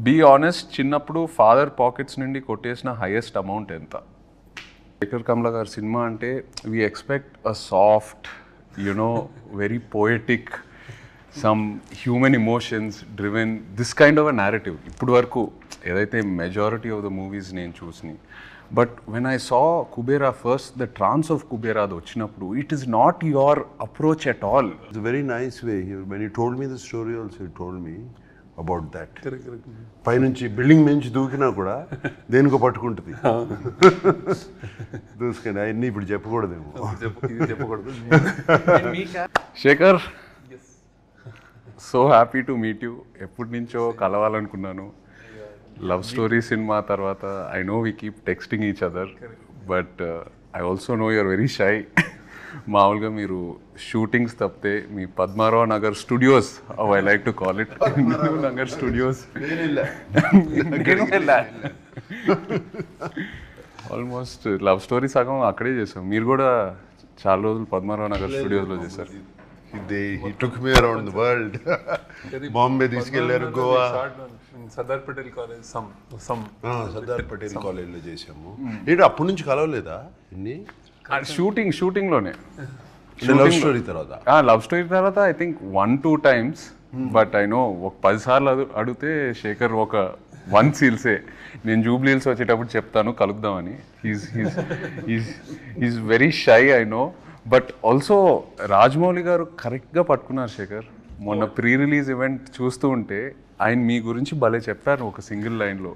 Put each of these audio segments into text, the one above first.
Be honest, చిన్నప్పుడు father pockets నుండి కొట్టేసిన హైయెస్ట్ అమౌంట్ ఎంత? శేఖర్ కమ్ల గారి సినిమా అంటే we expect a soft, you know, very poetic, some human emotions driven, this kind of a narrative. ఇప్పుడు వరకు ఏదైతే మెజారిటీ ఆఫ్ ద మూవీస్ నేను చూసినాయి. But when I saw Kubera first, the trance of Kubera అది వచ్చినప్పుడు, it is not your approach at all. It's a very nice way. When he told me the story also, he told me about that. పైనుంచి building నుంచి దూకినా కూడా దేనికో పట్టుకుంటుంది. దూసుకొని అవన్నీ ఇప్పుడు చెప్పకూడదేమో. చెప్పకూడదు. Shekhar, so happy to meet you. ఎప్పటి నుంచో కలవాలనుకున్నాను. లవ్ స్టోరీ సినిమా తర్వాత I know we keep texting each other, but I also know you're very shy. మామూలుగా మీరు షూటింగ్స్ తప్పితే మీ Padmarao Nagar studios, I like to call it Nagar studios, almost love story సగం అక్కడే చేసాం. మీరు కూడా చాలా రోజులు పద్మారావు నగర్ స్టూడియోస్లో చేశారు. He took me around the world. Bombay తీసుకెళ్లారు, గోవా, సర్దార్ పటేల్ కాలేజ్, సర్దార్ పటేల్ కాలేజ్లో చేసాము. ఏంటి అప్పటి నుంచి కలవలేదా ఇన్ని? షూటింగ్లోనే. లవ్ స్టోరీ తర్వాత లవ్ స్టోరీ తర్వాత I think 1-2 times, but I know ఒక 10 సార్లు అడిగితే శేఖర్ ఒక 1 సీల్సే. నేను జూబ్లీ హిల్స్ వచ్చేటప్పుడు చెప్తాను కలుద్దామని. Is very shy, I know. But also Rajamouli గారు కరెక్ట్గా పట్టుకున్నారు శేఖర్. మొన్న ప్రీ రిలీజ్ ఈవెంట్ చూస్తూ ఉంటే ఆయన మీ గురించి భలే చెప్పారు ఒక సింగిల్ లైన్లో.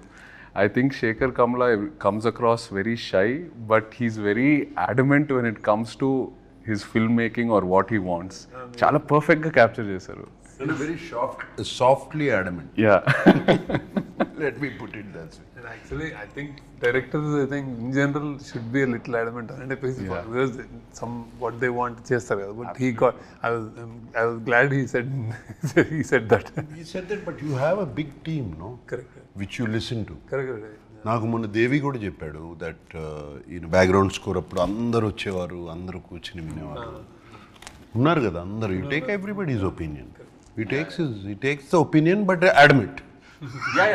I think Shekhar Kamla comes across very shy, but he's very adamant when it comes to his filmmaking or what he wants. Chala perfect ga capture chesaru. Very softly adamant. Yeah. Let me put it that way. And actually, I think directors, I think in general, should be a little adamant on it because what they want chestar. But he got. I was glad he said that. He said that, but you have a big team, no? Correct. Which you listen to. Correct. నాకు మొన్న దేవి కూడా చెప్పాడు that ఈయన background score అప్పుడు అందరు వచ్చేవారు, అందరూ కూర్చుని వినేవారు. ఉన్నారు కదా అందరు. You take everybody's opinion. he takes the opinion but adamant.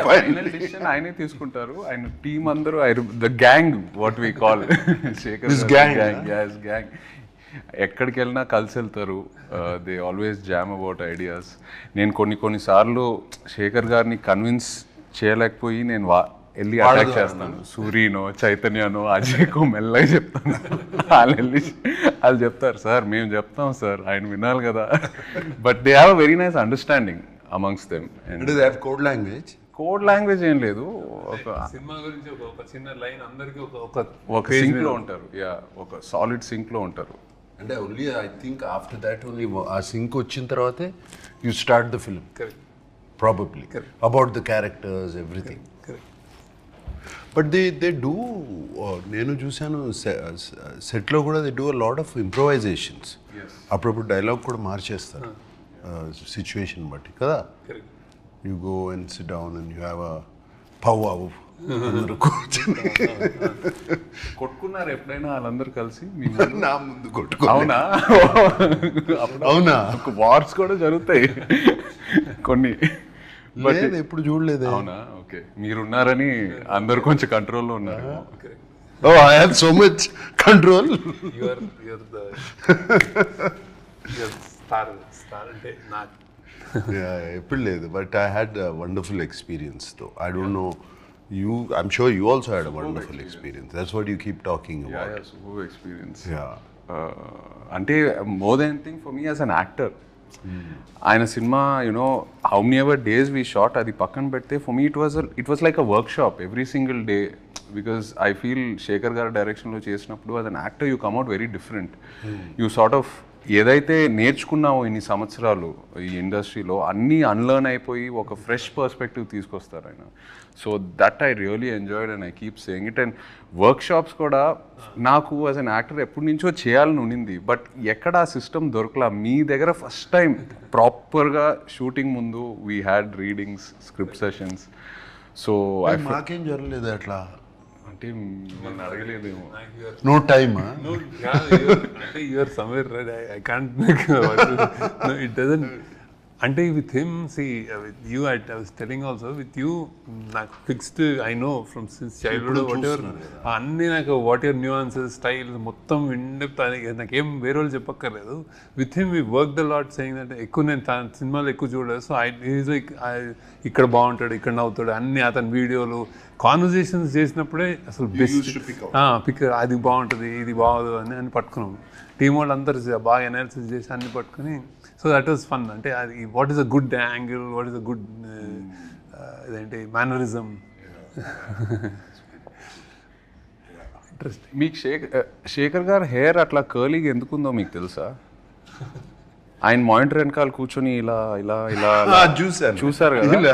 Final decision ఆయనే తీసుకుంటారు. ఆయన టీం అందరూ, the gang what we call Shekhar gang, ఎక్కడికి వెళ్ళినా కలిసి వెళ్తారు. They always jam about ideas. నేను కొన్నిసార్లు శేఖర్ గారిని కన్విన్స్ చేయలేకపోయి నేను వెళ్ళి అటాక్ చేస్తాను. సూరీనో, చైతన్యనో, అజయ్కో మెల్లగా చెప్తాను. వాళ్ళు చెప్తారు, సార్ మేము చెప్తాం సార్, ఆయన వినాలి కదా. But they have a very nice understanding amongst them. Code language ఏం లేదు. సినిమా గురించి ఒక చిన్న లైన్ అందరికి ఒక సింక్ లో ఉంటారు. ఒక సాలిడ్ సింక్ లో ఉంటారు. అంటే only I think after that only ఆ సింక్ వచ్చిన తర్వాతే you start the film probably about the characters everything. But they do, నేను చూశాను సెట్లో కూడా they do a lot of improvisations. అప్పుడప్పుడు డైలాగ్ కూడా మార్చేస్తారు సిచ్యువేషన్ బట్టి కదా. You go and SIT down and you have a pow అందరూ కూర్చొని కొట్టుకున్నారు ఎప్పుడైనా వాళ్ళందరూ కలిసి? నా ముందు కొట్టుకో. అవునా? అవునా? వార్స్ కూడా జరుగుతాయి కొన్ని. బట్ ఎప్పుడు చూడలేదు. అవునా? ఓకే, మీరున్నారని అందరు కొంచెం కంట్రోల్లో ఉన్నారు. Oh, I have so much control. You're star అంటే నాకు. ఎప్పుడు లేదు. But I had a wonderful experience తో. I don't know you, I'm sure you also had a wonderful experience. That's what you keep talking about. Yeah, superb experience. Yeah. Ante more than anything for me as an actor, ఆయన సినిమా, you know, how many ever days we shot అది పక్కన పెడితే, for me it was like a workshop every single day. Because I feel Shekhar గారి డైరెక్షన్లో చేసినప్పుడు as an actor you come out very different. You sort of ఏదైతే నేర్చుకున్నావో ఇన్ని సంవత్సరాలు ఈ ఇండస్ట్రీలో అన్నీ అన్లర్న్ అయిపోయి ఒక ఫ్రెష్ పర్స్పెక్టివ్ తీసుకొస్తారు ఆయన. So that I really enjoyed and I keep saying it. And work shops కూడా నాకు యాజ్ అన్ యాక్టర్ ఎప్పటి నుంచో చేయాలని ఉండింది, బట్ ఎక్కడ ఆ సిస్టమ్ దొరకలా. మీ దగ్గర ఫస్ట్ టైం ప్రాపర్గా షూటింగ్ ముందు we had readings, script sessions. So మాకేం జరగలేదు అట్లా. అంటే మిమ్మల్ని అడగలేదేమో. No time. అంటే you're somewhere right. I can't make. It doesn't. అంటే with him with you I was telling also with you నాకు fixed I know from since childhood what ever అన్నీ నాకు వాట్ ఎవర్ న్యూఆన్సెస్ స్టైల్ మొత్తం in depth నాకేం వేరే వాళ్ళు చెప్పక్కర్లేదు. With him we work the lot saying that ఎక్కువ నేను సినిమాలు ఎక్కువ చూడలేదు. సో ఈజ్ లైక్ ఇక్కడ బాగుంటాడు, ఇక్కడ నవ్వుతాడు, అన్ని అతని వీడియోలు కాన్వర్జేషన్స్ చేసినప్పుడే అసలు బెస్ట్ పిక్ అది బాగుంటుంది ఇది బాగోదు అని పట్టుకున్నాం. టీం వాళ్ళు అందరూ బాగా అనాలిసిస్ చేసి అన్ని పట్టుకుని సో దట్ వాజ్ ఫన్. అంటే అది what is a good angle, what is a good ఇదేంటి మేనరిజం. ఇంట్రెస్టింగ్. మీకు శేఖర్ గారు హెయిర్ అట్లా కర్లీగా ఎందుకుందో మీకు తెలుసా? ఆయన మానిటర్ వెనకాల కూర్చొని ఇలా ఇలా ఇలా చూసారు కదా.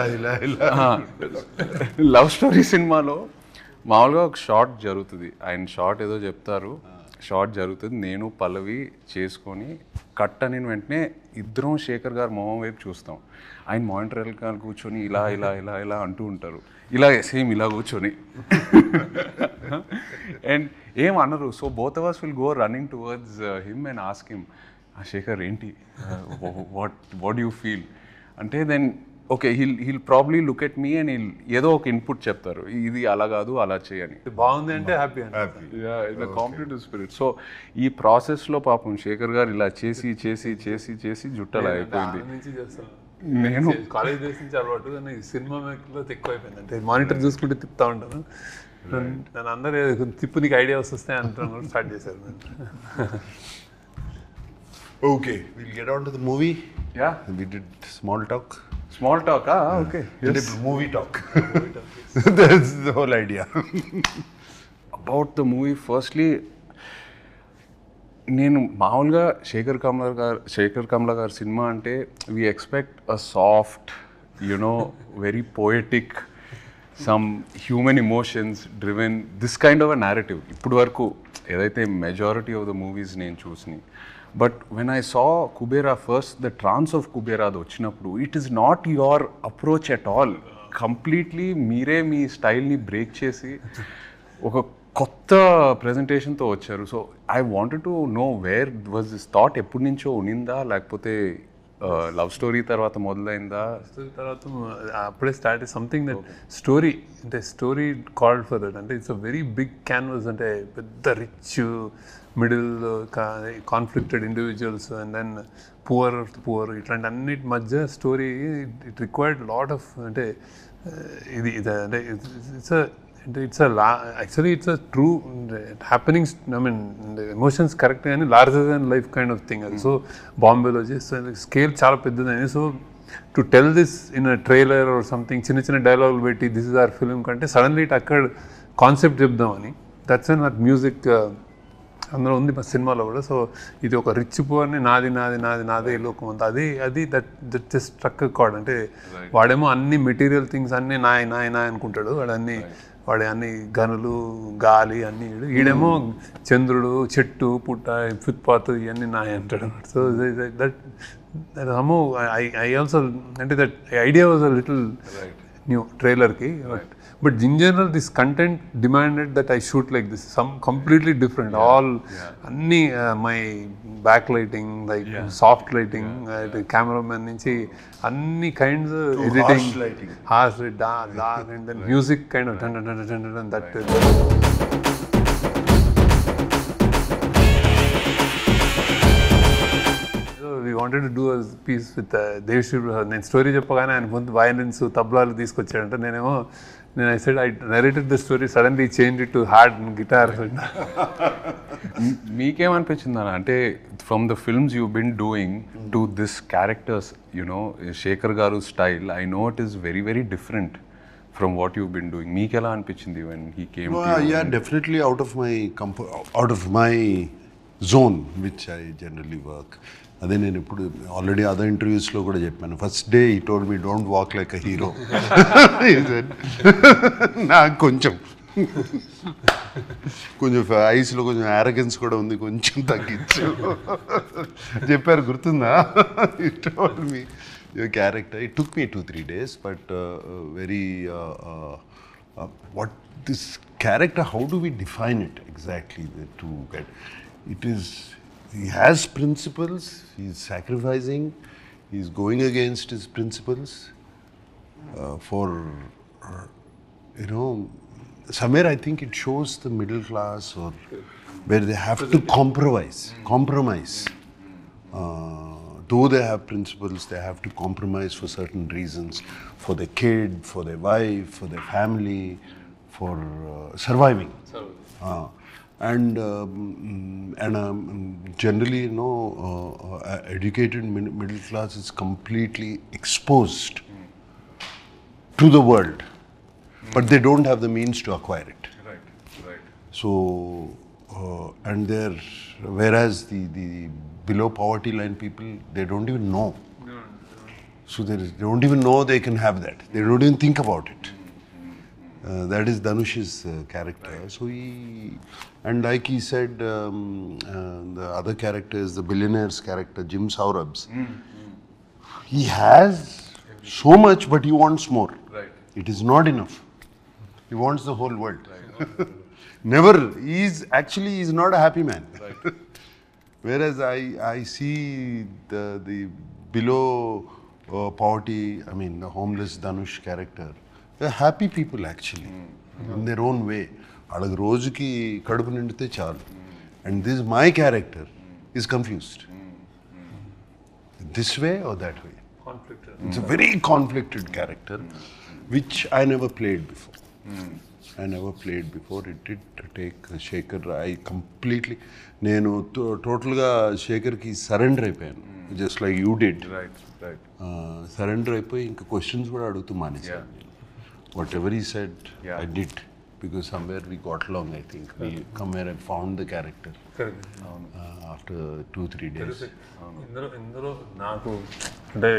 లవ్ స్టోరీ సినిమాలో మామూలుగా ఒక షార్ట్ జరుగుతుంది, ఆయన షార్ట్ ఏదో చెప్తారు, షార్ట్ జరుగుతుంది, నేను పల్లవి చేసుకొని కట్ అని వెంటనే ఇద్దరం శేఖర్ గారు మొహం వైపు చూస్తాం. ఆయన మానిటర్ వెనకాల కూర్చొని ఇలా ఇలా ఇలా ఇలా అంటూ ఉంటారు, ఇలా సేమ్ ఇలా కూర్చొని అండ్ ఏం అనరు. So both of us will go running towards him and ask him, Shekhar ఏంటి, వాట్ యూ ఫీల్ అంటే then okay he'll probably look at me and ఏదో ఒక ఇన్పుట్ చెప్తారు, ఇది అలా కాదు అలా చేయని. బాగుంది అంటే హ్యాపీ కాంపిటేటివ్ స్పిరిట్. సో ఈ ప్రాసెస్లో పాపం శేఖర్ గారు ఇలా చేసి చేసి చేసి చేసి జుట్టలా అయిపోయింది. నేను కాలేజ్ డేస్ నుంచి అలవాటు, కానీ సినిమా మేకర్లో ఎక్కువ అయిపోయింది. అంటే మానిటర్ చూసుకుంటే తిప్పుతా ఉంటాను, నన్ను అందరూ తిప్పు నీకు ఐడియాస్ వస్తాయి అంటాను స్టార్ట్ చేశారు. Okay, we'll get on to the movie. Yeah. We did small talk. Small talk, okay. Yes. Movie talk. That's the whole idea. About the movie, firstly, నేను మామూలుగా శేఖర్ కమ్ల గారి సినిమా అంటే we expect a soft you know very poetic some human emotions driven this kind of a narrative. ఇప్పుడు వరకు ఏదైతే majority of the movies నేను చూసినాయి. But when I saw Kubera first, the trance of Kubera అది వచ్చినప్పుడు it is not your approach at all. Completely మీరే మీ స్టైల్ని బ్రేక్ చేసి ఒక కొత్త ప్రజెంటేషన్తో వచ్చారు. So I wanted to know where was this thought, ఎప్పటి నుంచో ఉనిందా లేకపోతే లవ్ స్టోరీ తర్వాత మొదలైందా? తర్వాత అప్పుడే స్టార్ట్ సంథింగ్ దట్ స్టోరీ, అంటే స్టోరీ కాల్డ్ ఫర్ దట్. అంటే it's a very big canvas, అంటే పెద్ద rich middle conflicted individuals and then poor ఇట్లాంటి అన్నిటి మధ్య story it required lot of, అంటే ఇది అంటే it's actually it's a true happenings. I mean emotions correct కానీ larger than life kind of thing అది. సో బాంబేలో చేస్తే స్కేల్ చాలా పెద్దదని. So to tell this in a trailer or something, చిన్న చిన్న డైలాగులు పెట్టి దిస్ ఇస్ అవర్ ఫిల్మ్ కంటే సడన్లీ ఇట్ అక్కడ కాన్సెప్ట్ చెప్దామని, దట్స్ అండ్ నాకు మ్యూజిక్ అందులో ఉంది మా సినిమాలో కూడా. సో ఇది ఒక రిచ్ పూర్ని నాది నాది నాది నాదే లోకం అంతా, అది దట్ జస్ట్ స్ట్రక్ కార్డ్. అంటే వాడేమో అన్ని మెటీరియల్ థింగ్స్ అన్నీ నాయ నాయ నాయ అనుకుంటాడు, వాడి అన్ని గనులు గాలి అన్నీ, ఈడేమో చంద్రుడు చెట్టు పుట్ట ఫుట్పాత్ ఇవన్నీ నాయ అంటాడు. సో దట్ ఐ ఆల్సో, అంటే that idea was a little new ట్రైలర్కి. But in general, this content demanded that I shoot like this, some completely different. All, anni my backlighting, like soft lighting, the cameraman nunchi anni kinds of editing, harsh lighting, dark, and then music kind of dun dun dun dun that. We wanted to do a piece with Devshri Prasad. నేను story చెప్పగానే ఆయన ముందు violins తబ్లాలు తీసుకొచ్చాడంటే నేను I said I narrated the story, suddenly changed it to hard guitar. మీకేమనిపించింది అన్న, అంటే from the films you been doing to this characters, you know Shekhar గారు style, I know it is very very different from what you've been doing. మీకు ఎలా అనిపించింది when he came to you? Yeah, definitely out of my zone which I generally work. అదే నేను ఇప్పుడు already other ఇంటర్వ్యూస్లో కూడా చెప్పాను. First day ఈ told me don't walk like a hero. నాకు కొంచెం ఐస్లో కొంచెం యారగెన్స్ కూడా ఉంది, కొంచెం తగ్గించు చెప్పారు, గుర్తుందా? He told me your character. It took me 2-3 days, but very what this character, how do we define it exactly to get it is. He has principles, he is sacrificing, He's going against his principles for, somewhere I think it shows the middle class or where they have to compromise. Though they have principles, they have to compromise for certain reasons, for their kid, for their wife, for their family, for surviving. And generally, educated middle class is completely exposed to the world, but they don't have the means to acquire it. Right. So, and whereas the below poverty line people, they don't even know. So they don't even know they can have that. They don't even think about it. That is Dhanush's character. So and like he said, the other character is the billionaire's character, Jim Saurabh's. He has so much, but he wants more. Right. It is not enough. He wants the whole world. Never. He's not a happy man. Right. Whereas I see the below poverty, the homeless Dhanush character, they're happy people actually, in their own way. Alagi rojuki kadupu nindite chalu. And this my character is confused. This way or that way. Conflicted. It's a very conflicted character, which I never played before. It did take Shekhar. I completely, నేను టోటల్గా శేఖర్కి surrender అయిపోయాను, just like you did. Right. Surrender అయిపోయి ఇంకా questions కూడా అడుగుతూ మానేసాను. What ever he said I did, because somewhere we got long. I think we came where I found the character after 2-3 days. ఇందులో నాకు అంటే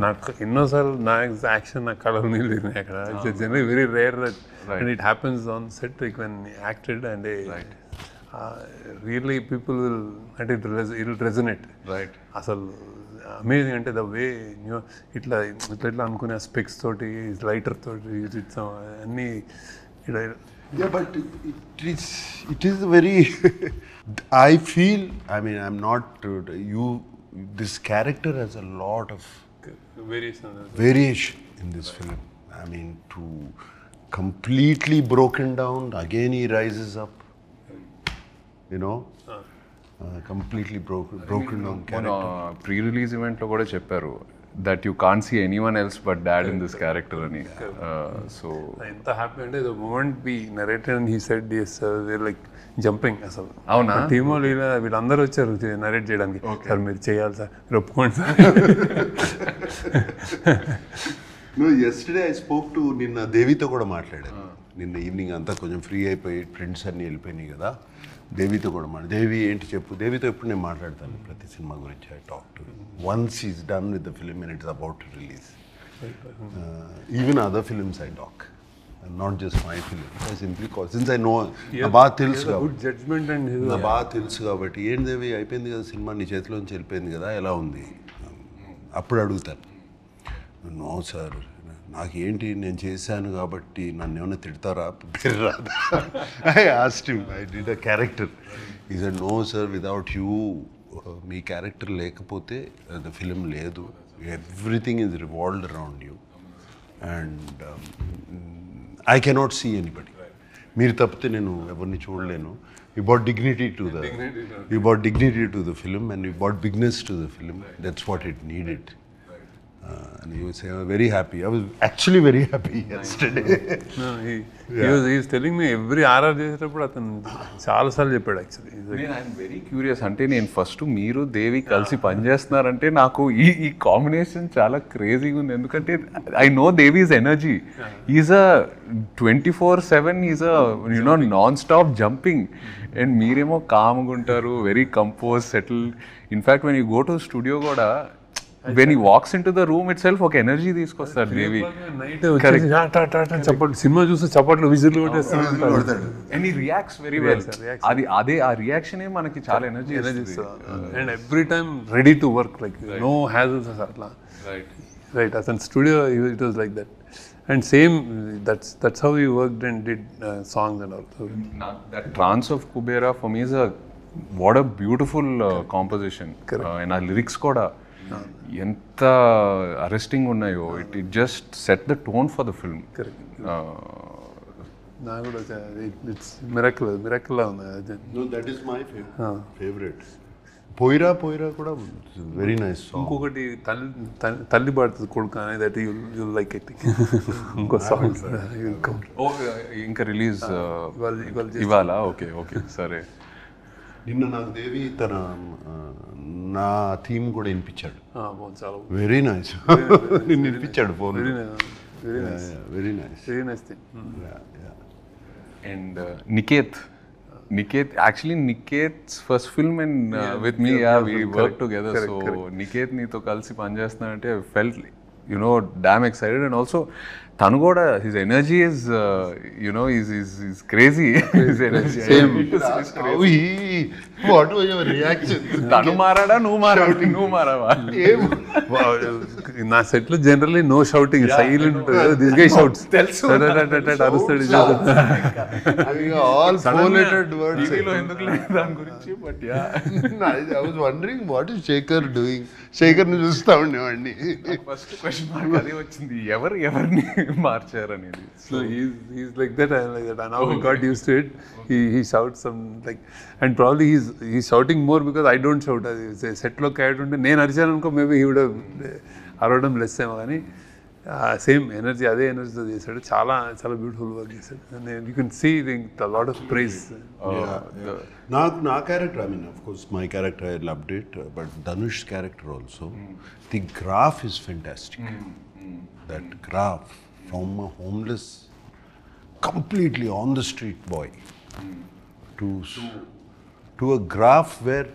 నాకు ఎన్నోసార్లు నా యాక్షన్ నాకు కళలు నీళ్ళు అక్కడ. It's generally very rare that and it happens on set like when acted and really people will అంటే ఇట్ విల్ రెజనేట్. Right. అసలు అమేజింగ్ అంటే ద వే ఇట్లా అనుకునే స్పెక్స్ తోటి లైటర్ తోటి అన్నీ Yeah, but it is very. I feel. I'm not. This character has a lot of variation in this film. To completely broken down. Again, he rises up. Completely broken down character. Pre-release event లో కూడా చెప్పారు that you can't see anyone else but dad in this character అని. So ఎంత happy అంటే the moment we narrated and he said yes they're like jumping అసలు. అవునా? Team వాళ్ళు వీళ్ళందరూ వచ్చారు నరేట్ చేయడానికి. సార్ మీరు చేయాలి సార్, మీరు ఒప్పుకోండి sir. No, yesterday I spoke to నిన్న దేవితో కూడా మాట్లాడాను. నిన్న ఈవినింగ్ అంతా కొంచెం ఫ్రీ అయిపోయి ఫ్రెండ్స్ అన్నీ వెళ్ళిపోయినాయి కదా, దేవితో కూడా దేవి ఏంటి చెప్పు. దేవితో ఎప్పుడు నేను మాట్లాడతాను ప్రతి సినిమా గురించి. I talk to once is done with the film and it's about to release. Even other films I talk, not just my film. I simply call since I know నా బాగా తెలుసు కాబట్టి ఏంటి దేవి అయిపోయింది కదా సినిమా, నీ చేతిలోంచి వెళ్ళిపోయింది కదా, ఎలా ఉంది అప్పుడు అడుగుతాను. నో సార్, నాకేంటి నేను చేశాను కాబట్టి నన్ను ఏమైనా తిడతారా, పేరు రాదా. I asked him, I did a character. He said no sir, without you, మీ క్యారెక్టర్ లేకపోతే ద ఫిలిం లేదు. Everything is revolved around you and I cannot see anybody. మీరు తప్పితే నేను ఎవరిని చూడలేను. You brought dignity to the film and you brought bigness to the film. That's what it needed. And he was very happy. I was actually very happy yesterday. No, he was telling me every RR చేసేటప్పుడు అతను చాలా సార్లు చెప్పాడు. Actually I'm very curious. అంటే నేను first మీరు దేవి కలిసి పనిచేస్తున్నారంటే నాకు ఈ కాంబినేషన్ చాలా క్రేజీగా ఉంది. ఎందుకంటే I know Devi's energy. Is a 24/7, is a non stop jumping. And మీరేమో కామ్గా ఉంటారు, very compose, settle. In fact when you go to studio కూడా when he walks into the room itself ఒక ఎనర్జీ తీసుకొస్తారు దేవి. నైట్ చప్పట్లు సినిమా చూస్తే చప్పట్లు విజిల్లు కొట్టేస్తాడు and he reacts very well. అదే ఆ రియాక్షనే మనకి చాలా energy and every time ready to work like no hassles అట్లా. రైట్ అతని studio it was like that. And same, that's how he worked and did songs and all. So, that Trance of Kubera for me is what a beautiful composition. And our lyrics koda ఎంత arresting ఉన్నాయో it just set the tone for the film. నాకు కూడా it's miracle ఉంది. That is my favourite. పోయిరా కూడా very nice. ఇంకొకటి తల్లి పాడుతుంది కొడుకు అనేది, దట్ యు లైక్ ఇట్. ఇంకో సాంగ్ ఇంకా రిలీజ్ ఇవాళ. ఓకే సరే. నిన్న నాకు దేవి తన నా థీమ్ కూడా వినిపించాడు. చాలా వెరీ నైస్. నిన్ను వినిపించాడు phone. Very nice thing. And Niket, actually Niket's first film and with me, we worked together. So Niket ni to kalsi panchestunante, I felt, damn excited. And also tanu kuda, his energy is, is crazy. His energy. Same. What was your reaction? Tanu marada, nu marava. నా set లో generally no shouting, silent. This guy shouts. అరుస్తాడు. All four-lettered words. టీవీలో ఎందుకు లేదు దాని గురించి. But I was wondering what is Shekhar doing. Shekhar ని చూస్తా ఉండేవాడిని. ఫస్ట్ క్వశ్చన్ మార్క్ అదే వచ్చింది, ఎవరిని మార్చారు అనేది. So he's like that, I am like that. And now he got used to it. He shouts some like, and probably he's shouting more because I don't shout. Set లో క్యారెక్టర్ ఉంటే నేను అరిచాను అనుకో, మేబీ he would have అరవడం less ఏమో, కానీ same energy, అదే ఎనర్జీతో చేశాడు. చాలా బ్యూటిఫుల్ వర్క్ చేశాడు. You can see lot of prize. నా character, I mean, of course my character I loved it, but Dhanush's character also, the graph is fantastic. That graph from a homeless, completely on the street boy to a graph where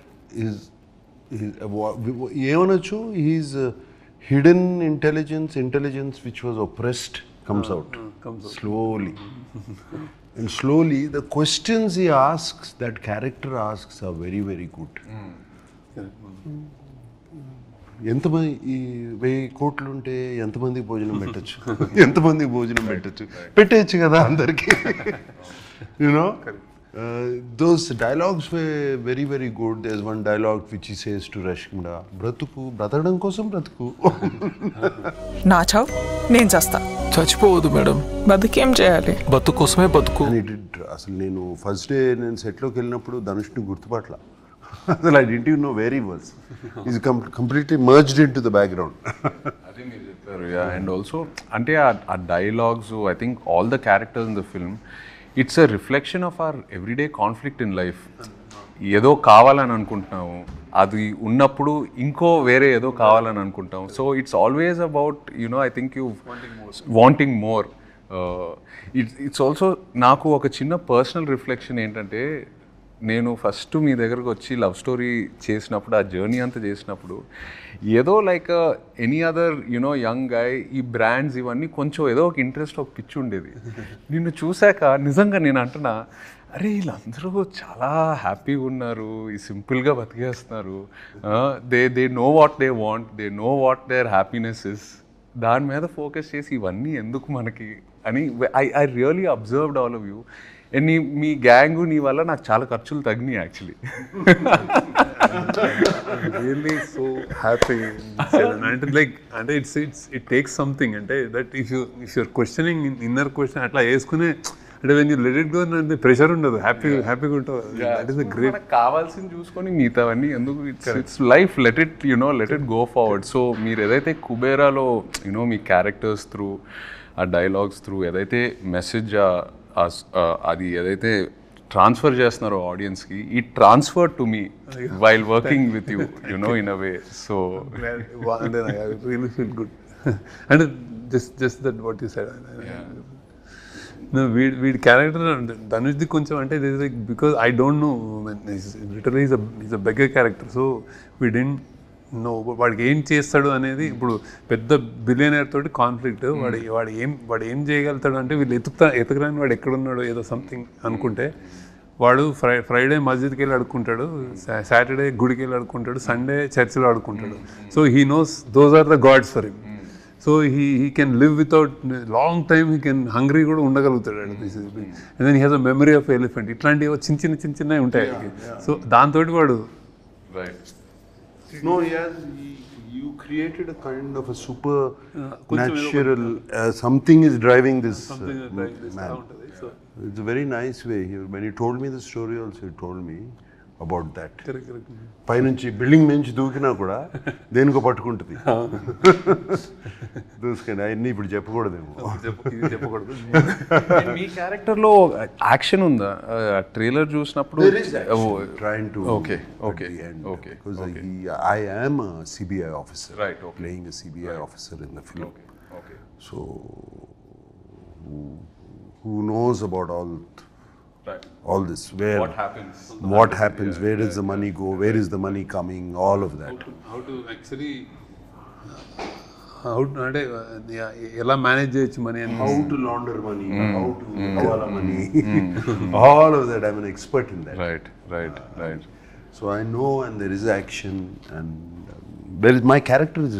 ఏమనొచ్చు, he's hidden intelligence which was oppressed comes out slowly. And slowly the questions he asks, that character asks, are very, very good. ఎంతమంది ఈ 1000 కోట్లు ఉంటే ఎంతమందికి భోజనం పెట్టచ్చు, ఎంతమందికి భోజనం పెట్టచ్చు కదా అందరికి. Those dialogues were very, very good. There's one dialogue which he says to Rashmida, బ్రతకడం కోసం బ్రతుకు. నా చావు నేను చేస్తా. చచ్చిపోవద్దు మేడం, బతుకేం చేయాలి, బతుకు కోసమే బతుకు. అసలు నేను ఫస్ట్ డే నేను సెట్లోకి వెళ్ళినప్పుడు ధనుష్ని గుర్తుపట్ల. అసలు I didn't even know where he was. He's completely merged into the background. అదే మీరు చెప్పారు. అండ్ ఆల్సో అంటే ఆ dialogues, I think all the characters in the film, it's a reflection of our everyday conflict in life. ఏదో కావాలని అనుకుంటున్నాము, అది ఉన్నప్పుడు ఇంకో వేరే ఏదో కావాలని అనుకుంటాం. So it's always about I think you wanting more. It's also నాకు ఒక చిన్న పర్సనల్ రిఫ్లెక్షన్ ఏంటంటే, నేను ఫస్ట్ మీ దగ్గరకు వచ్చి లవ్ స్టోరీ చేసినప్పుడు, ఆ జర్నీ అంతా చేసినప్పుడు, ఏదో like any other young guy, ఈ బ్రాండ్స్ ఇవన్నీ కొంచెం ఏదో ఒక ఇంట్రెస్ట్, ఒక పిచ్చి ఉండేది. నిన్ను చూశాక నిజంగా నేను అంటున్నా, అరే వీళ్ళందరూ చాలా హ్యాపీగా ఉన్నారు, ఈ సింపుల్గా బతికేస్తున్నారు, they know what they want, they know what their happiness is. దాని మీద ఫోకస్ చేసి ఇవన్నీ ఎందుకు మనకి అని I really observed all of you. And మీ గ్యాంగు నీ వల్ల నాకు చాలా ఖర్చులు తగ్గినాయి యాక్చువల్లీ. Really so happy. అంటే ఇట్ టేక్స్ సంథింగ్. అంటే that if you're questioning inner question అట్లా వేసుకునే, అంటే when you let it go అంటే ప్రెషర్ ఉండదు, హ్యాపీగా ఉంటుంది. That is great. కావాల్సింది చూసుకొని మిగతావన్నీ ఎందుకు, it's life, let it go forward. So మీరు ఏదైతే కుబేరాలో మీ క్యారెక్టర్స్ త్రూ, ఆ డైలాగ్స్ త్రూ ఏదైతే మెసేజ్ అది ఏదైతే ట్రాన్స్ఫర్ చేస్తున్నారో ఆడియన్స్కి, ఈ transfer to me while working with you in a way. So really feel good. అంటే just that what you said. వీడి క్యారెక్టర్ ధనుష్ది కొంచెం అంటే because I don't know, literally is a beggar character. So we didn't know వాడికి ఏం చేస్తాడు అనేది. ఇప్పుడు పెద్ద బిలియనర్ తోటి కాన్ఫ్లిక్ట్, వాడు ఏం చేయగలుగుతాడు అంటే, వీళ్ళు ఎతకరాని వాడు ఎక్కడున్నాడు ఏదో సంథింగ్ అనుకుంటే, వాడు ఫ్రైడే మస్జిద్కి వెళ్ళి అడుక్కుంటాడు, సాటర్డే గుడికి వెళ్ళి అడుక్కుంటాడు, సండే చర్చిలో అడుక్కుంటాడు. So he knows those are the gods for him. So he can live without long time, he can hungry కూడా ఉండగలుగుతాడు. And then he has a memory of elephant. ఇట్లాంటివి చిన్నవి ఉంటాయి. సో దాంతో వాడు No, he you created a kind of a supernatural something is driving this man. So It's a very nice way. When he told me the story also, he told me about that. correct. పైనుంచి building నుంచి దూకినా కూడా దేనికో పట్టుకుంటుంది. దూసుకొని అవన్నీ ఇప్పుడు చెప్పకూడదేమో. ఇది చెప్పకూడదు. మీ క్యారెక్టర్లో యాక్షన్ ఉందా? ట్రైలర్ చూసినప్పుడు Trying to Okay, at okay, the end, okay, because okay. I am a CBI officer, Right, okay. playing a CBI officer in the film. Okay So who knows about all this? Where What happens? What happens? Where does the money go? Where is the money coming? All of that. How to actually అంటే ఎలా manage చేయొచ్చు money అని. How to launder money? How to hawala money? All of that. I'm an expert in that. Right. So I know, and there is action, and there is my character is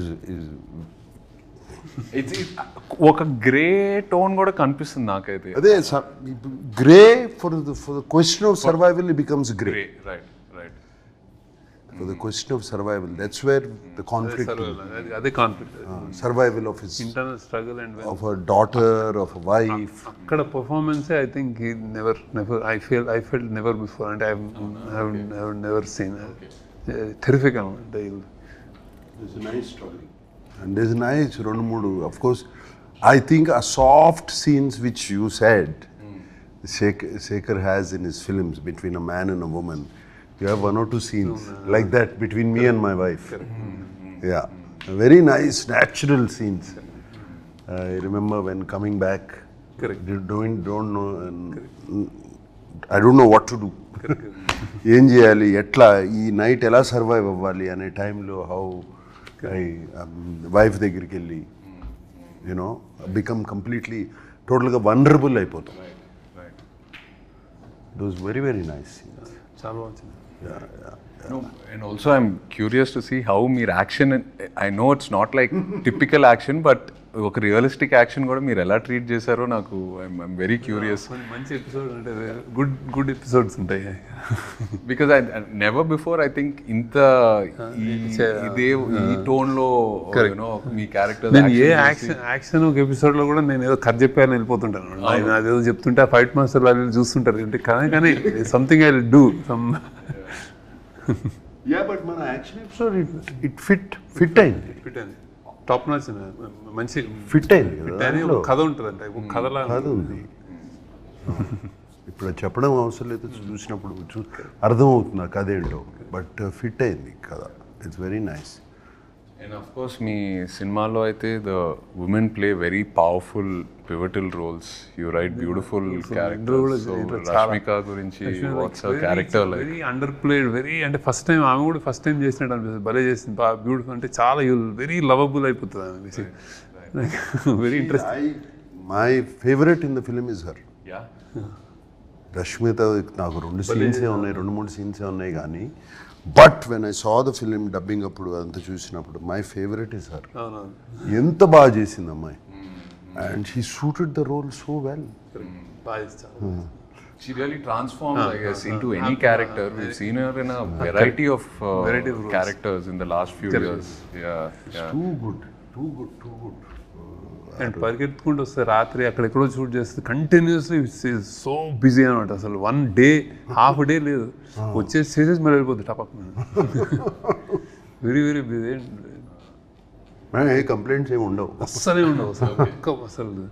ఒక grey tone కూడా కనిపిస్తుంది నాకైతే. అదే grey for the question of survival it becomes grey. Right For the question of survival, that's where the conflict, అదే conflict, survival of his, internal struggle and of a daughter, of a wife. అక్కడ performance I think never I felt never before అంటే I have never seen terrific అంటే. There's a nice story, and there's a nice rendu moodu. Of course, I think a soft scenes which you said Shekhar has in his films between a man and a woman. You have 1 or 2 scenes like that between me and my wife. Yeah, very nice natural scenes. I remember when coming back, don't know, I don't know what to do. ఏం చేయాలి, ఎట్లా ఈ night ఎలా survive అవ్వాలి అనే టైంలో how I wife దగ్గరికి వెళ్ళి యూనో బికమ్ కంప్లీట్లీ టోటల్గా వనరబుల్ అయిపోతాం. Those very very nice scenes. చాలా వచ్చింది. No, and also I'm curious to see how meer action, I know it's not like typical action, but ఒక రియలిస్టిక్ యాక్షన్ కూడా మీరు ఎలా ట్రీట్ చేశారో నాకు ఐఎమ్ వెరీ క్యూరియస్. మంచి ఎపిసోడ్ అంటే గుడ్ ఎపిసోడ్స్ ఉంటాయి. Because I never before I think ఇంత ఇదే ఈ టోన్ లో యూనో మీ క్యారెక్టర్. నేను ఏ యాక్షన్ ఒక ఎపిసోడ్ లో కూడా నేను ఏదో కథ చెప్పాను వెళ్ళిపోతుంటాను. అదేదో చెప్తుంటే ఆ ఫైట్ మాస్టర్ వాళ్ళు చూస్తుంటారు అంటే కానీ something I will do some. Yeah but మన యాక్షన్ ఎపిసోడ్ ఇట్ ఫిట్ అయింది. టాప్ నాచ్ మంచి ఫిట్ అయింది కదా. కథ ఉంటుంది అంటే కథలా కథ ఉంది. ఇప్పుడు చెప్పడం అవసరం లేదు, చూసినప్పుడు అర్థమవుతుంది ఆ కథ ఏంటో. బట్ ఫిట్ అయింది కదా. It's very nice. And of course మీ సినిమాలో అయితే the women play very powerful pivotal roles. You write beautiful characters. Rashmika గురించి what's her character like? Very underplayed, very అంటే ఫస్ట్ టైం ఆమె కూడా ఫస్ట్ టైం చేసినట్టు అనిపిస్తుంది. భలే చేసింది, బాగా బ్యూటిఫుల్ అంటే చాలా వెరీ లవబుల్ అయిపోతుంది ఆమె. Very interesting. My favourite in the film is her. Yeah, Rashmita నాకు 2 సీన్సే ఉన్నాయి, 2-3 సీన్సే ఉన్నాయి కానీ but when I saw the film dubbing అప్పుడు అంతా చూసినప్పుడు మై ఫేవరెట్ ఇస్ హర్. ఎంత బాగా చేసింది అమ్మాయి. And she suited the role so well. She really transforms, I guess, into any character. We've seen her in a variety of characters in the last few years. Yeah. Too good. And పరిగెత్తుకుంటూ వస్తే రాత్రి అక్కడెక్కడో shoot చేస్తే continuously so busy అనమాట. అసలు 1 day half day లేదు, వచ్చేసి చేసేసి మరి వెళ్ళిపోతుంది టపక్. Very very busy. ఏ కంప్లైంట్స్ ఏమి ఉండవు, అస్సలే ఉండవు అసలు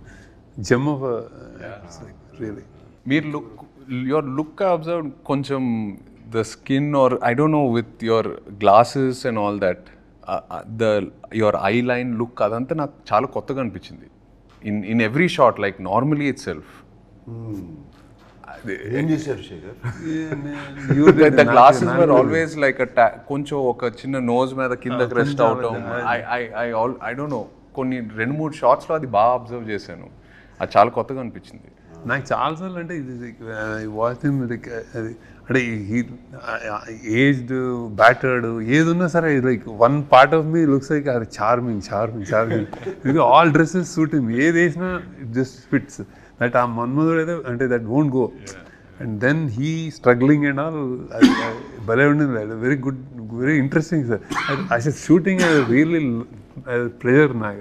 జమ్ ఆఫ్ రియలీ. మీరు your look I observed కొంచెం the skin or I don't know with your glasses and all that, your eye line look అదంతా నాకు చాలా కొత్తగా అనిపించింది in every shot, like normally itself. ఏం చేశారు Shekhar? The glasses were always like కొంచెం ఒక చిన్న నోజ్ మీద కిందకి రెస్ట్ అవటం. I don't know, కొన్ని 2-3 షాట్స్లో అది బాగా అబ్జర్వ్ చేశాను. అది చాలా కొత్తగా అనిపించింది నాకు చాలాసార్లు. అంటే ఇది వాచ్ అది అంటే ఏజ్డ్ బ్యాటర్డ్ ఏది ఉన్నా సరే like 1 part of me looks like అది charming. All dresses suit him, ఏది వేసినా ఇట్ జస్ట్ ఫిట్స్. దట్ ఆ మన్మధుడు అయితే అంటే that won't go. And then he struggling and all భలే ఉండింది. Very good very interesting sir. అసలు షూటింగ్ రియల్లీ ప్లెజర్ నాకు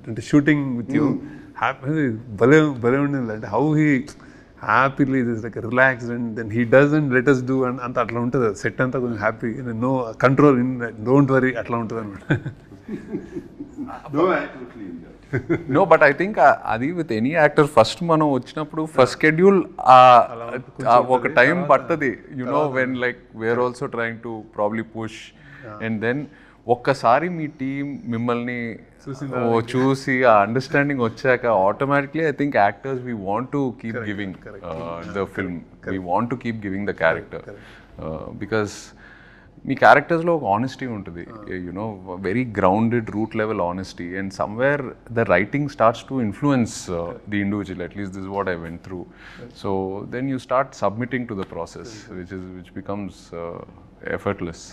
అంటే షూటింగ్ విత్ యూ హ్యాపీ భలే భలే ఉండేది. అంటే how he happily is like relaxed and then he doesn't let us do and అంత అట్లా ఉంటుంది సెట్ అంతా కొంచెం happy, no control, don't worry అట్లా ఉంటుంది అనమాట. నో బట్ ఐ థింక్ అది విత్ ఎనీ యాక్టర్ ఫస్ట్ మనం వచ్చినప్పుడు ఫస్ట్ షెడ్యూల్ ఒక టైం పడుతుంది, you know when like we're also trying to probably push and then ఒక్కసారి మీ టీం మిమ్మల్ని చూసి ఆ అండర్స్టాండింగ్ వచ్చాక automatically I think actors we want to keep giving the film, we want to keep giving the character because మీ క్యారెక్టర్స్లో ఒక honesty ఉంటుంది, you know very grounded root level honesty, and somewhere the writing starts to influence the individual, at least this what I went through. So then you start submitting to the process which becomes effortless.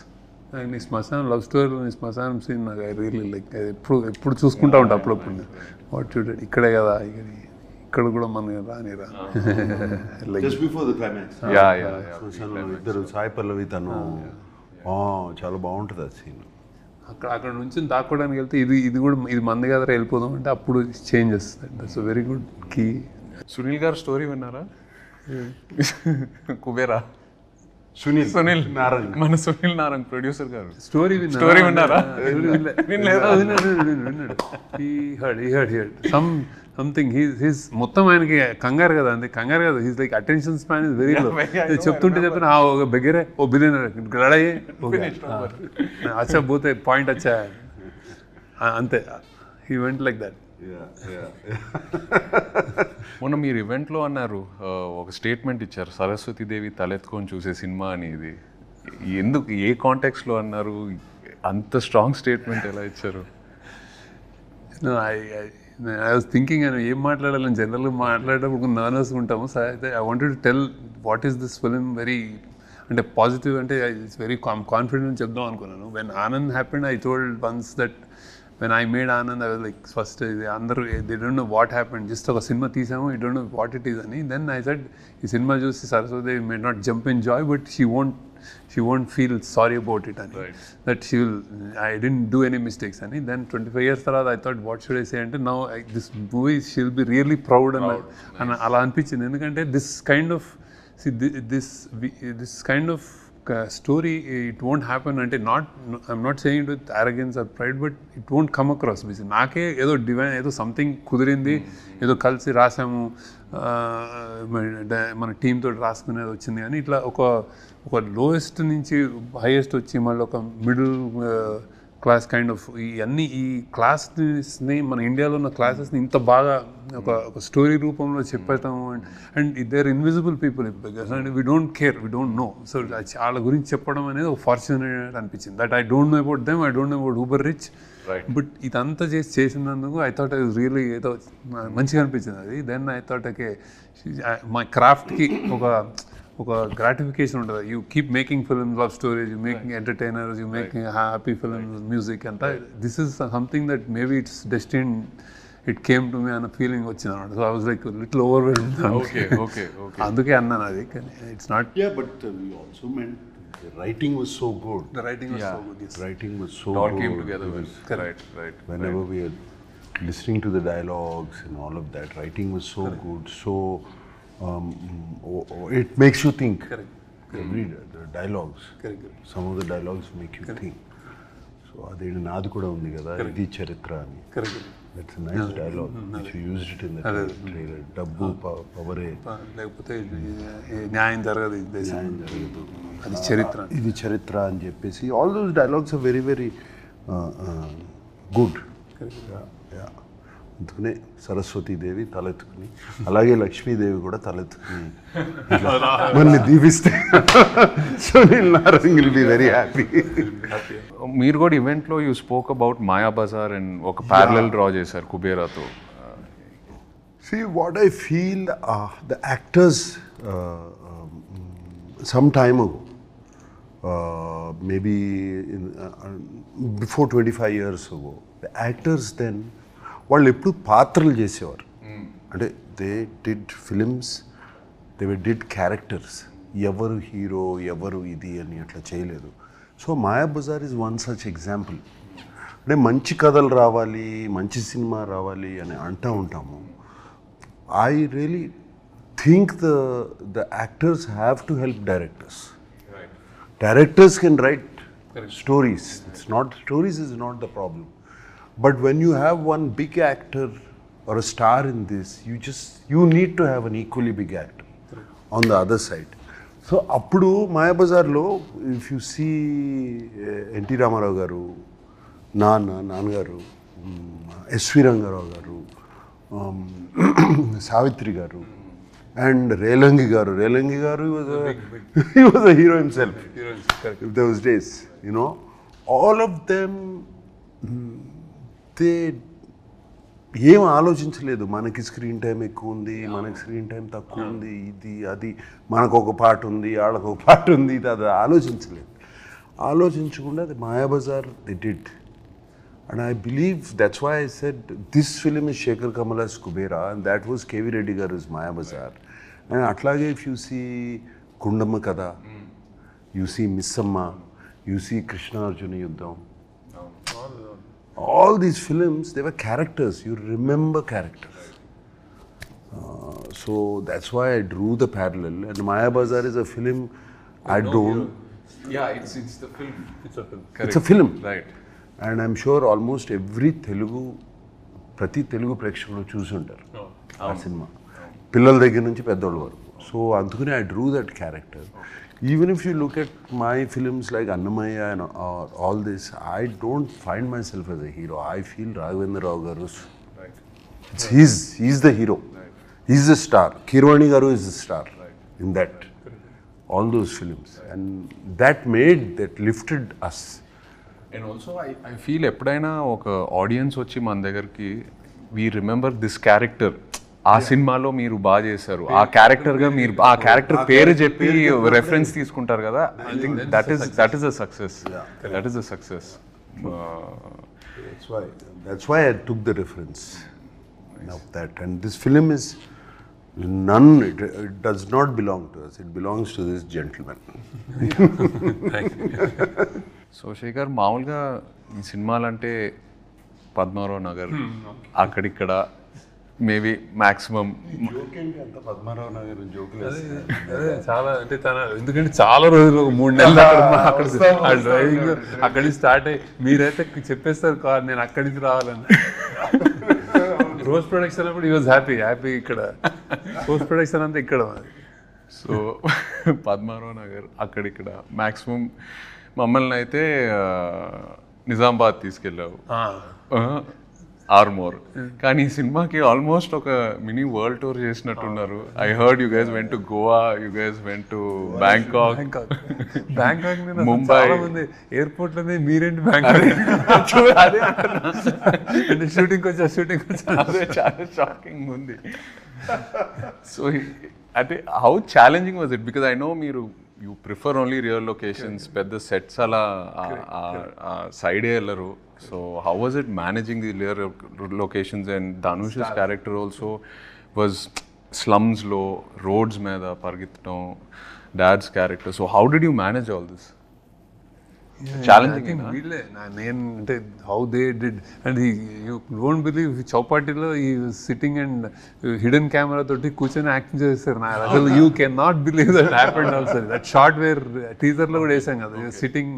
నీ శ్మశానం love స్టోరీలో నీ శ్మశానం scene నాకు I really like ఎప్పుడు చూసుకుంటా ఉంటా అప్పుడప్పుడు. వాట్ చూడండి ఇక్కడే కదా, ఇక్కడ కూడా మన రానిరా జస్ట్ బిఫోర్ ద క్లైమాక్స్ ఇద్దరు సాయి పల్లవి తను చాలా బాగుంటుంది ఆ సీన్. అక్కడ నుంచి దాక్కోవడానికి వెళ్తే ఇది కూడా ఇది మంది కదా వెళ్ళిపోదాం అంటే అప్పుడు చేంజ్ చేస్తుంది. That's very good key. Sunil గారు స్టోరీ విన్నారా? కుబేరా సునీల్ నారంగ్, మన సునీల్ నారంగ్ ప్రొడ్యూసర్ గారు స్టోరీ విన్నారా? సంథింగ్ హీస్ మొత్తం ఆయనకి కంగారు కదా, అంతే కంగారు కదా, he's like attention span is very low. చెప్తుంటే ఒక బెగరే ఓ బిలియనర్ లడాయి అచ్చా పోతే పాయింట్ వచ్చా అంతే, హీ వెంట్ లైక్ దట్. మొన్న మీరు ఈవెంట్లో అన్నారు, ఒక స్టేట్మెంట్ ఇచ్చారు, సరస్వతీదేవి తలెత్తుకొని చూసే సినిమా అని. ఇది ఎందుకు, ఏ కాంటెక్స్లో అన్నారు? అంత స్ట్రాంగ్ స్టేట్మెంట్ ఎలా ఇచ్చారు? ఐ వాజ్ థింకింగ్ అని ఏం మాట్లాడాలని జనరల్గా మాట్లాడేటప్పుడు కొంచెం నర్వస్గా ఉంటాము. సో అయితే I wanted to tell what is this film very అంటే పాజిటివ్, అంటే ఇట్స్ వెరీ కాన్ఫిడెంట్ చెప్దాం అనుకున్నాను. When Anand happened I told once that when I made Anand, I was like, first, they don't know what happened. Just a cinema teesamu, you don't know what it is. And then I said, this cinema juice Saraswati may not jump in joy, but she won't feel sorry about it. Right. That I didn't do any mistakes. And then 25 years later, I thought, what should I say? And now this movie, she'll be really proud. And ala anpichindi. Endukante this kind of, see, this kind of story, it won't happen. Ante I'm not saying it with arrogance or pride, but it won't come across. నాకే ఏదో divine, ఏదో something కుదిరింది, ఏదో కలిసి రాసాము, మన team తోటి రాసుకునేది వచ్చింది. కానీ ఇట్లా ఒక లోయెస్ట్ నుంచి హైయెస్ట్ వచ్చి మళ్ళీ ఒక మిడిల్ క్లాస్ కైండ్ ఆఫ్ ఈ క్లాస్ని, మన ఇండియాలో ఉన్న క్లాసెస్ని ఇంత బాగా ఒక స్టోరీ రూపంలో చెప్పటం. And they're invisible people and we don't care, we don't know. So వాళ్ళ గురించి చెప్పడం అనేది ఒక ఫార్చునేట్ అనిపించింది. That I don't know about them, I don't know about uber rich, but ఇదంతా చేసినందుకు I thought I was really ఏదో మంచిగా అనిపించింది అది. దెన్ ఐ థాట్ ఓకే, మా క్రాఫ్ట్కి ఒక గ్రాటిఫికేషన్ ఉంటుంది. You keep making films, love stories, you making entertainers, you making happy films, music అంతా. This is something that maybe it's destined, it came to me అన్న feeling వచ్చింది అనమాట. So I was like little overwhelmed. అందుకే అన్నాను అది. కానీ it's not. But we also meant the writing was so good. The writing was so good. Yes. Writing was so good. All good. came together well. Right. Whenever we are listening to the dialogues and all of that, writing was so good. So it makes you think. Correct. The dialogues. Correct. Some of the dialogues make you think. So అదేంటి నాది కూడా ఉంది కదా, ఇది చరిత్ర అని. That's a nice dialogue which you used it in the trailer. డబ్బు పవరే లేకపోతే న్యాయం జరగదు, అది చరిత్ర, ఇది చరిత్ర అని చెప్పేసి all those dialogues are very very good. అందుకనే సరస్వతీదేవి తలెత్తుకుని, అలాగే లక్ష్మీదేవి కూడా తలెత్తుకుని మనల్ని దీవిస్తే Sunil Narang will be very happy. మీరు కూడా ఈవెంట్లో you spoke about Maya Bazar and ఒక ప్యారలల్ డ్రా చేశారు కుబేరాతో. See, what I feel, the actors some time ago, maybe before 25 years ago, the actors then, వాళ్ళు ఎప్పుడు పాత్రలు చేసేవారు. అంటే they did films, they did characters. ఎవరు హీరో ఎవరు ఇది అని అట్లా చేయలేదు. So Mayabazar is one such example. అంటే మంచి కథలు రావాలి, మంచి సినిమా రావాలి అని అంటూ ఉంటాము. I really think the actors have to help directors. Directors can write stories. Stories is not the problem. But when you have one big actor or a star in this, you need to have an equally big actor on the other side. So appudu Mayabazar lo, if you see N.T. Ramarao garu, Naan garu, S.V. Rangarao garu, Savitri garu, and Relangi garu, he was a hero himself. If those days, you know, all of them, they ఏం ఆలోచించలేదు. మనకి screen time ఎక్కువ ఉంది, మనకి screen time తక్కువ ఉంది, ఇది అది, మనకు ఒక పాట ఉంది, వాళ్ళకు ఒక పాట ఉంది, ఇది అది ఆలోచించలేదు. ఆలోచించకుండా అది Mayabazar they did. And I believe that's why I said this film is Shekhar Kamala's Kubera and that was K.V. Reddy garu's Mayabazar. And atlage if you see Kundamma Kada, you see Missamma, you see Krishna Arjuna Yuddham. All these films, they were characters. You remember characters. So that's why I drew the parallel. And Mayabazar is a film I don't... Yeah, it's the film. It's a film. Correct. It's a film. Right. And I'm sure almost ప్రతి తెలుగు ప్రేక్షకులు చూసి ఉంటారు ఆ cinema, పిల్లల దగ్గర నుంచి పెద్దోళ్ళ వరకు. సో అందుకని I Drew that character. Even if you look at my films like Annamayya and all this, I don't find my self as a hero. I feel Raghavendra Rao గారు, he's the hero. He's the star. Kirwani garu is the star in that, all those films. And that lifted us. And also I feel ఎప్పుడైనా ఒక audience వచ్చి మన దగ్గరికి we remember this character, ఆ సినిమాలో మీరు బాగా చేశారు, ఆ క్యారెక్టర్గా మీరు ఆ క్యారెక్టర్ పేరు చెప్పి రెఫరెన్స్ తీసుకుంటారు కదా. I think that is a success. That is a success. That's why I took the reference of that. And this film is it does not belong to us. It belongs to this gentleman. Thank you. So Sekhar, మామూలుగా ఈ సినిమాలంటే పద్మారావు నగర్ అక్కడిక్కడ maybe maximum Padmarao Nagar జోకులు అదే చాలా, అంటే ఎందుకంటే చాలా రోజులు 3 నెలలు అక్కడ డ్రైవింగ్ అక్కడి నుంచి స్టార్ట్ అయ్యి మీరైతే చెప్పేస్తారు కార్ నేను అక్కడి నుంచి రావాలని. పోస్ట్ ప్రొడక్షన్ అప్పుడు ఈ వాజ్ హ్యాపీ ఇక్కడ పోస్ట్ ప్రొడక్షన్ అంతా ఇక్కడ. సో పద్మారావు నగర్ అక్కడిక్కడ మ్యాక్సిమం మమ్మల్ని అయితే నిజామాబాద్ తీసుకెళ్ళావు, ఆర్మోర్. కానీ ఈ సినిమాకి ఆల్మోస్ట్ ఒక మినీ వరల్డ్ టూర్ చేసినట్టున్నారు. I heard you guys went to Goa, you guys went to Bangkok, Mumbai. Airport లోనే మీరేంటి బ్యాంకాక్ అదే అంటే షూటింగ్ వచ్చా అదే చాలా షాకింగ్ ఉంది. సో అంటే how challenging was it? Because I know you prefer only real locations, pedda sets ala side ellaru. So how was it managing the real locations? And Dhanush's character also was slums lo, roads meda pargittam, dad's character. So how did you manage all this? Challenging వీళ్ళే నేను అంటే how they did. And you don't believe చౌపాటిలో ఈ sitting and hidden camera తోటి కూర్చొని acting చేస్తారు. నాకు అసలు you can not believe that happened also. That shot where టీజర్లో కూడా వేసాం కదా, సిట్టింగ్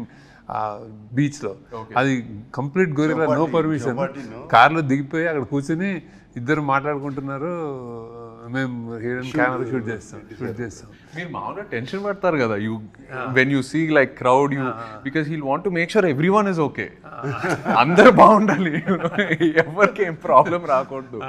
బీచ్ లో. అది కంప్లీట్ గొరిల్లా, నో పర్మిషన్. కార్లో దిగిపోయి అక్కడ కూర్చొని ఇద్దరు మాట్లాడుకుంటున్నారు, మేము హిడెన్ కెమెరా షూట్ చేస్తాం. మీరు మామూలుగా టెన్షన్ పడతారు కదా when you see like crowd, you because he'll want to make sure everyone is okay, అందరు బాగుండాలి, ఎవరికి ఏం ప్రాబ్లం రాకూడదు.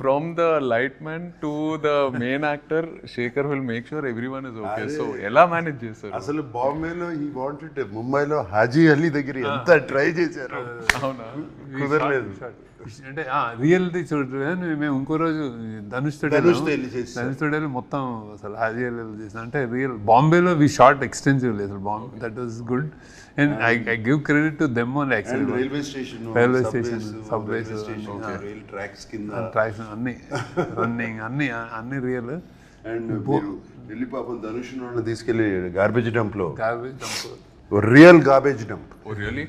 From the light man to the main actor, Sekhar will make sure everyone is okay. So ఎలా manage చేస్తారు? అసలు బాంబేలో he wanted, ముంబైలో హాజీ అలీ దగ్గర ఎంత ట్రై చేశారు, అవునా, కుదరలేదు. అంటే రియల్ది చూడండి. మేము ఇంకో రోజు ధనుష్ తోడేలు మొత్తం అసలు రియల్ చేసిన, అంటే రియల్ బాంబేలో వి షార్ట్ ఎక్స్టెన్సివ్లీ. అసలు Bombay that was good. And I give credit to them only. Actually railway station, subways, tracks అన్ని రన్నింగ్ అన్ని రియల్. అండ్ ఢిల్లీ పాపం ధనుష్ తీసుకెళ్ళి గార్బేజ్ డంప్ లో real garbage dump. Oh, really?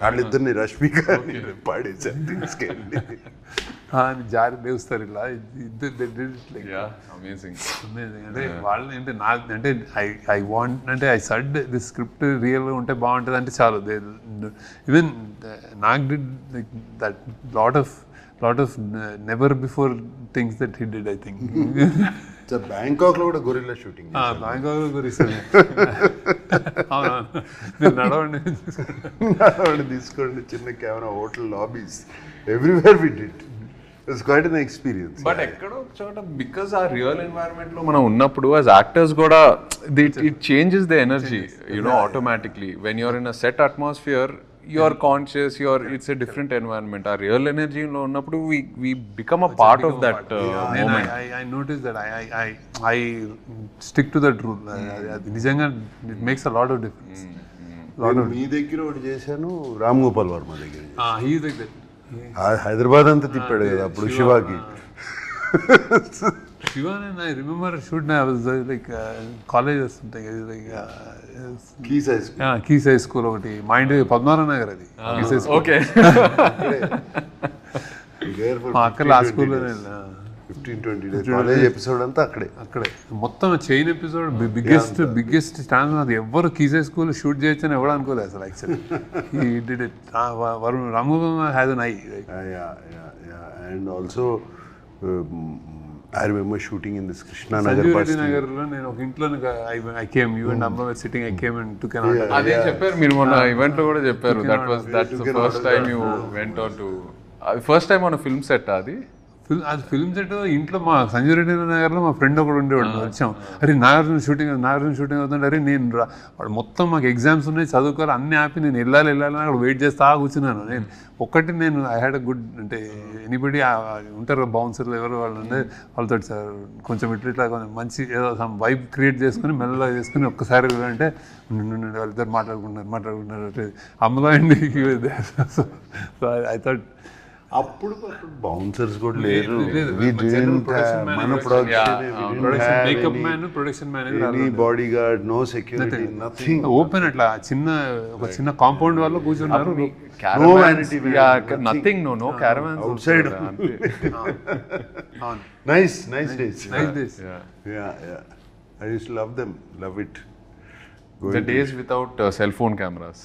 వాళ్ళిద్దరిని రష్మిక పాడేసారు తీసుకెళ్ళి. జారి లేస్తారు ఇలా ఇద్దరు Yeah, amazing. అంటే వాళ్ళు అంటే నాకు అంటే ఐ వాంట్ అంటే ఐ సడ్ ది స్క్రిప్ట్ రియల్గా ఉంటే బాగుంటుంది అంటే చాలు. ఈవెన్ నాకు did that lot of never before things that he did I think. Bangkok లో కూడా గొరిల్లా షూటింగ్. బ్యాంకాక్ గురించి అవునవును మీరు నడవండి తీసుకోండి, చిన్న camera, hotel lobbies, everywhere we did. It's quite an experience. But ఎక్కడో చోట బికాస్ ఆ రియల్ ఎన్వైరన్మెంట్ లో మనం ఉన్నప్పుడు యాజ్ యాక్టర్స్ కూడా it changes the energy automatically. When you're in a set atmosphere you are conscious, it's a different environment. Our real energy lo unnappudu we become a part of that moment. I noticed that I stick to that rule. Nijanga it makes a lot of difference. మీ దగ్గర ఒకటి చేశాను, రామ్ గోపాల్ వర్మ దగ్గర. He is like that. Hyderabad అంతా తిప్పాడు కదా అప్పుడు శివాకి. Shiva and I remember shooting, I was like college or something. I was like Keys High School ఒకటి మా ఇంటి పద్మనాభ నగర్ అది. Keys High School. Okay. మా అక్క లాస్ట్ స్కూల్లో 15-20 days కాలేజ్ ఎపిసోడ్ అంతా అక్కడే మొత్తం చైన్ ఎపిసోడ్ బిగ్గెస్ట్ ఛాన్స్. అది ఎవరు కీస్ హై స్కూల్ షూట్ చేయొచ్చని ఎవరు అనుకోలేదు అసలు. Actually he did it. Ramgopal has an eye. And also I remember shooting in this Krishna Nagar bus. Nagar lo nenu oka intlo I came, you and Amma were sitting, I came and took an auto. అదే చెప్పారు మీరు మొన్న event లో కూడా చెప్పారు. That's the first time you went on to first time on a film set. అది film set ఇంట్లో మా సంజయ్ రెడ్డి నగర్లో మా ఫ్రెండ్ ఒకడు ఉండేవాడు. వచ్చాం, అరే నాగార్జున షూటింగ్ అవుతుంటే, అరే నేను వాడు మొత్తం మాకు ఎగ్జామ్స్ ఉన్నాయి చదువుకోవాలి అన్నీ ఆపి నేను వెళ్ళాలి అక్కడ వెయిట్ చేస్తా కూర్చున్నాను. నేను ఐ హ్యాడ్ అ గుడ్ అంటే ఎనీబడి ఉంటారు బౌన్సర్లు ఎవరు వాళ్ళు ఉంటే వాళ్ళతో సార్ కొంచెం ఇట్లా కొంచెం మంచి ఏదో సమ్ వైబ్ క్రియేట్ చేసుకుని మెల్లగా చేసుకుని ఒక్కసారి అంటే వాళ్ళిద్దరు మాట్లాడుకుంటున్నారు అమ్మలో అండి. సో ఐ థాట్ అప్పుడు బౌన్సర్స్ కూడా లేరు. Bodyguard, no security, nothing. Open అట్లా ఒక చిన్న కాంపౌండ్ వాళ్ళు కూర్చున్నారు. Nothing, no caravans outside. Nice days. I used to love it. The days without cell phone cameras.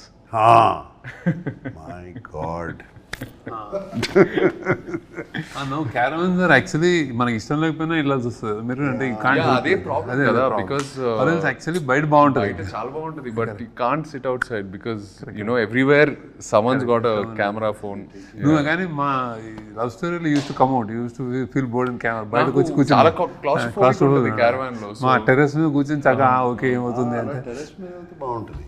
My God. Caravans are actually మనకి ఇష్టం లేకపోయినా ఇలా చూస్తుంది మీరు అంటే అదే ప్రాబ్లం కదా. బికాస్ యాక్చువల్లీ బయట బాగుంటుంది, చాలా బాగుంటుంది, but you can't SIT out side because everywhere someone's got a camera phone. నువ్వు కానీ మా లవ్ స్టోరీలో use to come out, use to feel bored in camera. బయటకు వచ్చి కూర్చొని క్యారవాన్ లో మా టెర్రస్ మీద కూర్చొని చక్కగా ఓకే ఏమవుతుంది అంటే టెర్రస్ మీద బాగుంటుంది.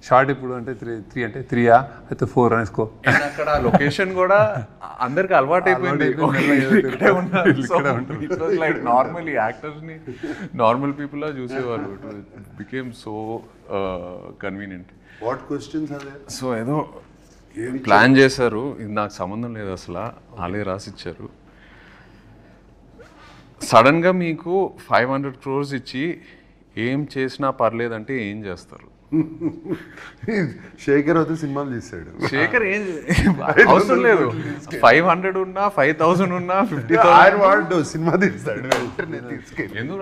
షార్ట్ ఇప్పుడు అంటే 3 అంటే 3 అయితే 4 అనేసుకో. అక్కడ లొకేషన్ కూడా అందరికి అలవాటు అయిపోయింది. నార్మల్లీ యాక్టర్స్ ని నార్మల్ పీపుల్ లా చూసేవాళ్ళు. It became so convenient. What questions are there? So ఏదో ప్లాన్ చేశారు, ఇది నాకు సంబంధం లేదు అసలు, వాళ్ళే రాసిచ్చారు. సడన్గా మీకు 500 crores ఇచ్చి ఏం చేసినా పర్లేదంటే ఏం చేస్తారు? శేఖర్ అయితే సినిమాలు తీసాడు. శేఖర్ ఏం అవసరం లేదు, 500 ఉన్నా 5000 ఉన్నా 50,000 సినిమా తీస్తాడు. ఎందుకు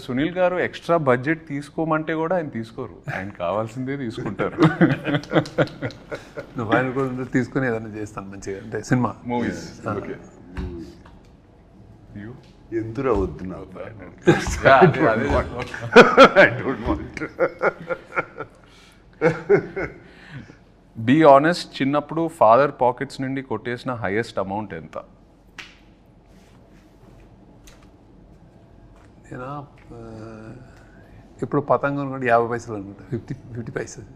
సునీల్ గారు ఎక్స్ట్రా బడ్జెట్ తీసుకోమంటే కూడా ఆయన తీసుకోరు, ఆయన కావాల్సిందే తీసుకుంటారు. ఆయన కూడా తీసుకుని ఏదైనా చేస్తాను మంచిగా అంటే సినిమా మూవీస్. ఎందుకు వద్దు బీ ఆనెస్ట్, చిన్నప్పుడు ఫాదర్ పాకెట్స్ నుండి కొట్టేసిన హైయెస్ట్ అమౌంట్ ఎంత? నేను ఇప్పుడు పతంగం కూడా 50 పైసలు అనుకుంటా, 50 పైసలు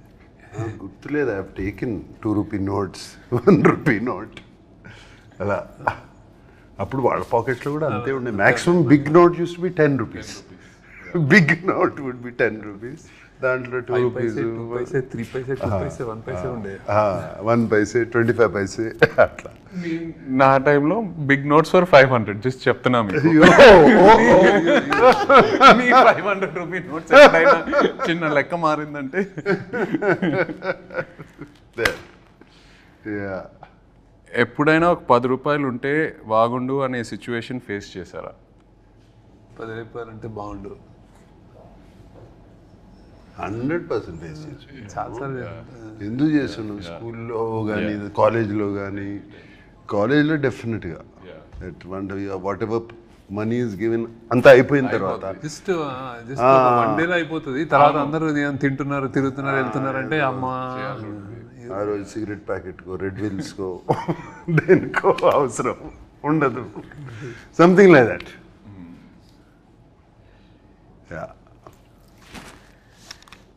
గుర్తులేదు. I have taken 2 rupee notes, 1 rupee note అలా. అప్పుడు వాళ్ళ పాకెట్లో కూడా అంతే ఉండే. Maximum big note used to be 10 rupees. Big note would be 10 rupees. దాంట్లో 2 రూపీస్ 2 పైసే 3 పైసే 2 పైసే 1 పైసే ఉండే 1 పైసే 25 పైసే అట్లా. నా టైంలో బిగ్ నోట్స్ ఫర్ 500 జస్ట్ చెప్తున్నా మీకు. మీ 500 రూపీ నోట్స్ ఎక్కడైనా చిన్న లెక్క మారిందంటే ఎప్పుడైనా ఒక 10 రూపాయలు ఉంటే బాగుండు అనే సిచ్యువేషన్ ఫేస్ చేశారా? 10 రూపాయలు అంటే బాగుండు 100% చాలాసార్లు ఎందుకు చేస్తున్నావు? స్కూల్లో కానీ కాలేజ్లో కానీ, కాలేజ్లో డెఫినెట్గా what ever money is given అంతా అయిపోయిన తర్వాత జస్ట్ 1 డేలో అయిపోతుంది. తర్వాత అందరూ తింటున్నారు, తిరుగుతున్నారు, వెళ్తున్నారు అంటే అమ్మా ఆ రోజు సిగరెట్ ప్యాకెట్కో, రెడ్ విల్స్కో, దేనికో అవసరం ఉండదు. Something like that.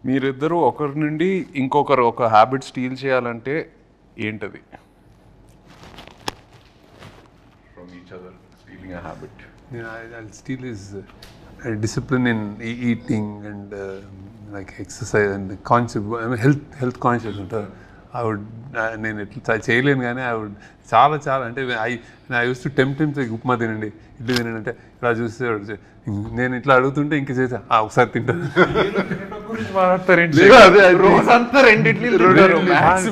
మీరిద్దరూ ఒకరి నుండి ఇంకొకరు ఒక హ్యాబిట్ స్టీల్ చేయాలంటే ఏంటది? From each other stealing a habit. I'll steal his discipline in eating and like exercise and conscious. I mean health conscious. I would నేను ఎట్లా చేయలేను కానీ I would చాలా అంటే I used to tempt him upma తినండి, ఇడ్లీ తినండి అంటే ఇలా చూస్తే నేను ఇట్లా అడుగుతుంటే ఇంక చేసా ఒకసారి తింటాను.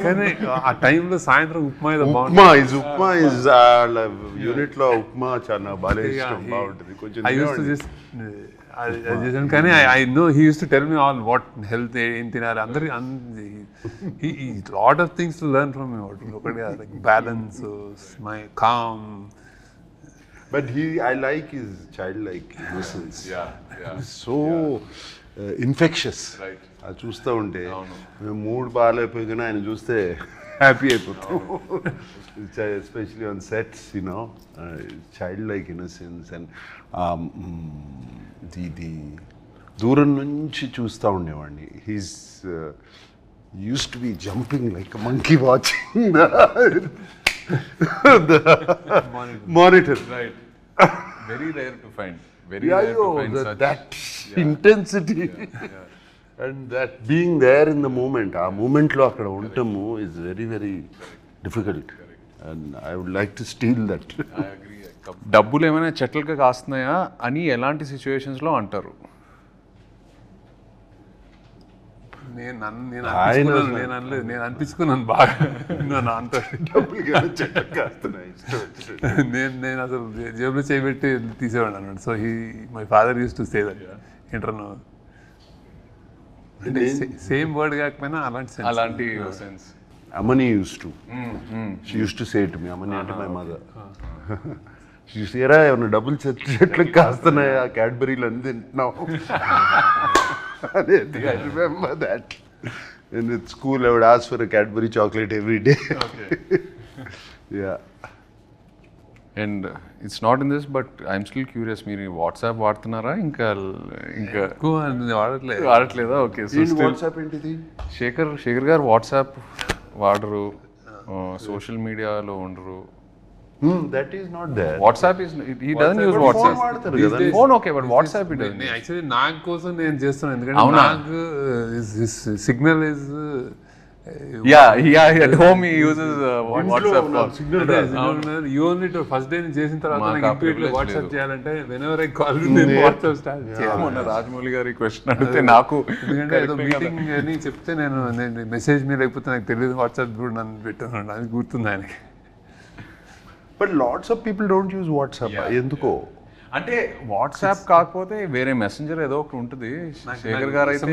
కానీ ఆ టైంలో సాయంత్రం ఉప్మా ఉప్మా యూనిట్ లో ఉప్మా చాలా బాగా ఇష్టం, బాగుంటుంది కొంచెం. కానీ I know he uses to tell me all what health ఏం తినాలి, అందరి lot of things to learn from me. ఒకటిగా like balance, my calm. But I like his childlike innocence. So infectious. Right. అది చూస్తూ ఉంటే మూడ్ బాగాలేకపోయినా ఆయన చూస్తే happy అయిపోతాం. Especially on sets, child-like innocence and the దూరం నుంచి చూస్తూ ఉండేవాడిని. He's use to B jumping like monkey watching the monitor. Right. Very rare to find. Very rare to find such. That intensity and that being there in the moment. ఆ మూమెంట్లో అక్కడ ఉండటము is very very difficult. And I would like to steal that. I agree. డబ్బులు ఏమైనా చెట్లుగా కాస్తున్నాయా అని ఎలాంటి సిచ్యువేషన్స్లో అంటారు? నేను అనిపించుకున్నాను బాగా. నాతో నేను అసలు జేబులో చేయబెట్టి తీసేవాడు అన్నాడు. So my father use to say that. ఏంటన్నా అంటే సేమ్ వర్డ్ కాకపోయినా అలాంటి sense. Amani used to. She used to say to me, Amani అంటే my mother. She used to say, ఏమన్నా డబ్బులు చెట్లు కాస్తున్నాయా, క్యాడ్బరీలు అన్ని తింటున్నావు అనేది. I remember that. And at school I would ask for a Cadbury chocolate every day. Okay. Yeah. And it's not in this, but I'm still curious. మీరు WhatsApp వాడుతున్నారా? ఇంకా వాడట్లేదా? Okay. So WhatsApp ఏంటిది? శేఖర్ గారు వాట్సాప్ వాడరు, social మీడియాలో ఉండరు. That is not there. WhatsApp is he doesn't use WhatsApp. Phone okay, but WhatsApp he doesn't. Actually నాకు కోసం నేను చేస్తున్నాను, ఎందుకంటే నాకు signal is yeah at home he uses WhatsApp call. You only to first day నేను చేసిన తర్వాత నాకు ఇప్పటిలో WhatsApp చేయాలంటే whenever I call నేను WhatsApp స్టార్ట్ చేయాలి. మొన్న రాజమౌళి గారి క్వశ్చన్ అడిగితే నాకు ఎందుకంటే ఏదో మీటింగ్ అని చెప్తే నేను మెసేజ్ మీద లేకపోతే నాకు తెలియదు WhatsApp కూడా నన్ను పెట్టాను, అది గుర్తుంది ఆయనకి. But lots of people don't use WhatsApp. ఎందుకో అంటే వాట్సాప్ కాకపోతే వేరే మెసెంజర్ ఏదో ఒకటి ఉంటుంది. శేఖర్ గారు అయితే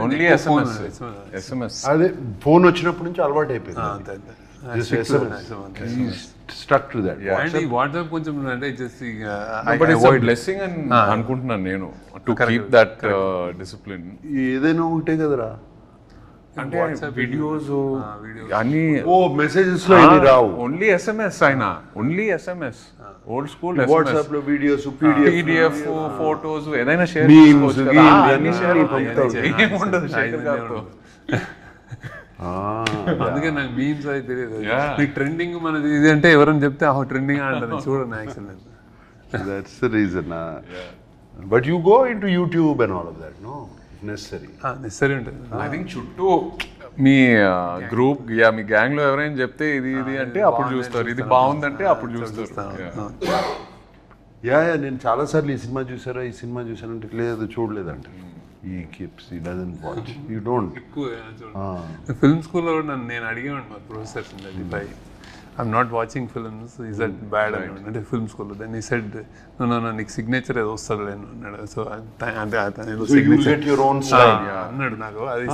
ఓన్లీ ఎస్ఎంఎస్. అదే ఫోన్ వచ్చినప్పటి నుంచి అలవాటు అయిపోయింది. Struck to that. వాట్సాప్ కొంచెం అంటే just but it's a blessing అని అనుకుంటున్నాను నేను, టు కీప్ దట్ డిసిప్లిన్. ఏదైనా ఒకటే కదరా, అంటే వీడియోస్ అన్ని మెసేజెస్ లో ఇది రావు, ఓన్లీ ఎస్ఎంఎస్. ఆయన only SMS, old school. WhatsApp లో వీడియోస్, పీడిఎఫ్, ఫోటోస్ ఏదైనా షేర్ చేసుకోవచ్చు. ఏముండదు శేఖర్ గారితో. అందుకే నాకు మీమ్స్ అయితే తెలియదు. మీకు ట్రెండింగ్ మనది ఇది అంటే ఎవరైనా చెప్తే ట్రెండింగ్ అంటారు, చూడండి. Actually that's the reason. But you go into YouTube and all of that, no? Necessary. Necessary ఉంటుంది. ఐ థింక్ చుట్టూ మీ గ్రూప్ మీ గ్యాంగ్ లో ఎవరైనా చెప్తే ఇది అంటే అప్పుడు చూస్తారు, ఇది బాగుందంటే అప్పుడు చూస్తారు. నేను చాలాసార్లు ఈ సినిమా చూసానంటే లేదు చూడలేదంటే ఈ కీప్స్ ఈ doesn't watch you don't. Film స్కూల్లో నేను అడిగాను మా professors I'm not watching films, is that bad? అంటే ఫిల్మ్ స్కూల్లో దెన్ ఈ సెడ్ నో నీకు సిగ్నేచర్ ఏదో వస్తుంది అన్నాడు. సో అంటే అన్నాడు నాకు అది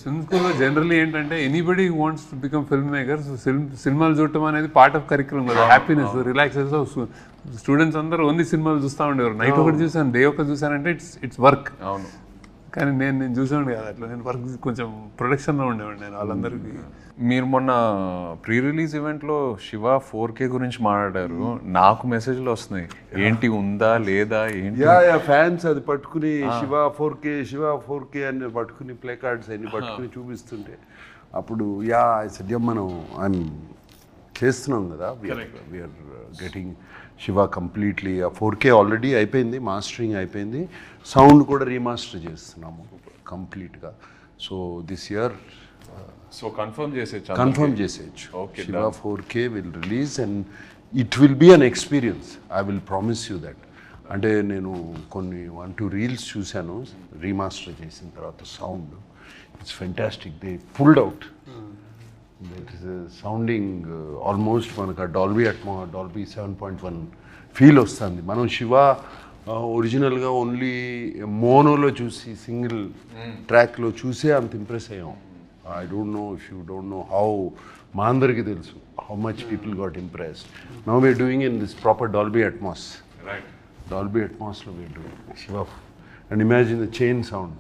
ఫిల్మ్ స్కూల్లో జనరల్లీ ఏంటంటే anybody wants to become film maker. So సినిమాలు చూడటం అనేది పార్ట్ ఆఫ్ కరిక్యులం కదా, హ్యాపీనెస్ రిలాక్సేషన్. స్టూడెంట్స్ అందరూ ఓన్లీ సినిమాలు చూస్తూ ఉండేవారు. నైట్ ఒకటి చూసాను, డే ఒకటి చూసానంటే ఇట్స్ వర్క్. అవును, కానీ నేను చూసేవాడిని కదా అట్లా. నేను వర్క్ కొంచెం ప్రొడక్షన్లో ఉండేవాడిని నేను వాళ్ళందరికీ. మీరు మొన్న ప్రీ రిలీజ్ ఈవెంట్లో శివ 4K గురించి మాట్లాడారు. నాకు మెసేజ్లు వస్తున్నాయి, ఏంటి ఉందా లేదా ఏంటి. ఫ్యాన్స్ అది పట్టుకుని శివ 4K అని పట్టుకుని ప్లే కార్డ్స్ అన్ని పట్టుకుని చూపిస్తుంటే అప్పుడు మనం చేస్తున్నాం కదా, we're getting Shiva completely 4K already అయిపోయింది, మాస్టరింగ్ అయిపోయింది, సౌండ్ కూడా రీమాస్టర్ చేస్తున్నాము కంప్లీట్గా. సో దిస్ ఇయర్ కన్ఫర్మ్ చేసేయచ్చు. Shiva 4K will release and it will be an experience. I will promise you that. అంటే నేను కొన్ని 1-2 రీల్స్ చూశాను రీమాస్టర్ చేసిన తర్వాత. Sound it's fantastic. They pulled out. That is sounding almost మనకు డాల్బీ డాల్బీ 7.1 ఫీల్ వస్తుంది. మనం శివ ఒరిజినల్గా ఓన్లీ మోనోలో చూసి సింగిల్ ట్రాక్లో చూసే అంత ఇంప్రెస్ అయ్యాం. I don't know if you don't know how, మా అందరికీ తెలుసు how much people got impressed. Now we're doing in this proper Dolby Atmos. Dolby అట్మాస్లో we're doing Shiva and imagine the chain sound.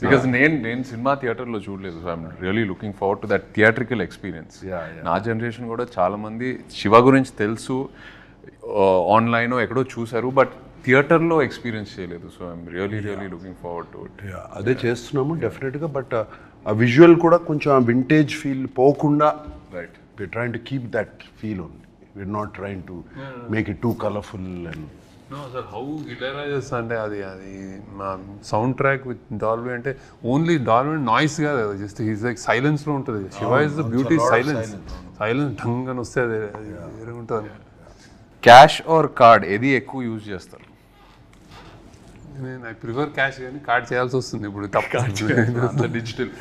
Because నేను సినిమా థియేటర్లో చూడలేదు. So I'm really looking forward to that theatrical experience. నా generation కూడా చాలామంది శివ గురించి తెలుసు, ఆన్లైన్ ఎక్కడో చూసారు, బట్ థియేటర్లో ఎక్స్పీరియన్స్ చేయలేదు. So I'm really looking forward to it. అదే చేస్తున్నాము డెఫినెట్గా. బట్ ఆ విజువల్ కూడా కొంచెం ఆ వింటేజ్ ఫీల్ పోకుండా we're trying to keep that feel only. We're not trying to make it too colorful and No sir, how Ilayaraja's అంటే అది మా సౌండ్ ట్రాక్ విత్ డాల్బీ అంటే ఓన్లీ డాల్బీ నాయిస్ కాదు, జస్ట్ ఈజ్ లైక్ సైలెన్స్ లో ఉంటుంది. Shiva is the beauty silence ఢంగ్ అని వస్తే అది వేరే ఉంటుంది. క్యాష్ ఆర్ కార్డ్ ఏది ఎక్కువ యూజ్ చేస్తారు? నేను ఐ ప్రిఫర్ క్యాష్, కానీ కార్డ్ చేయాల్సి వస్తుంది ఇప్పుడు తప్ప. డిజిటల్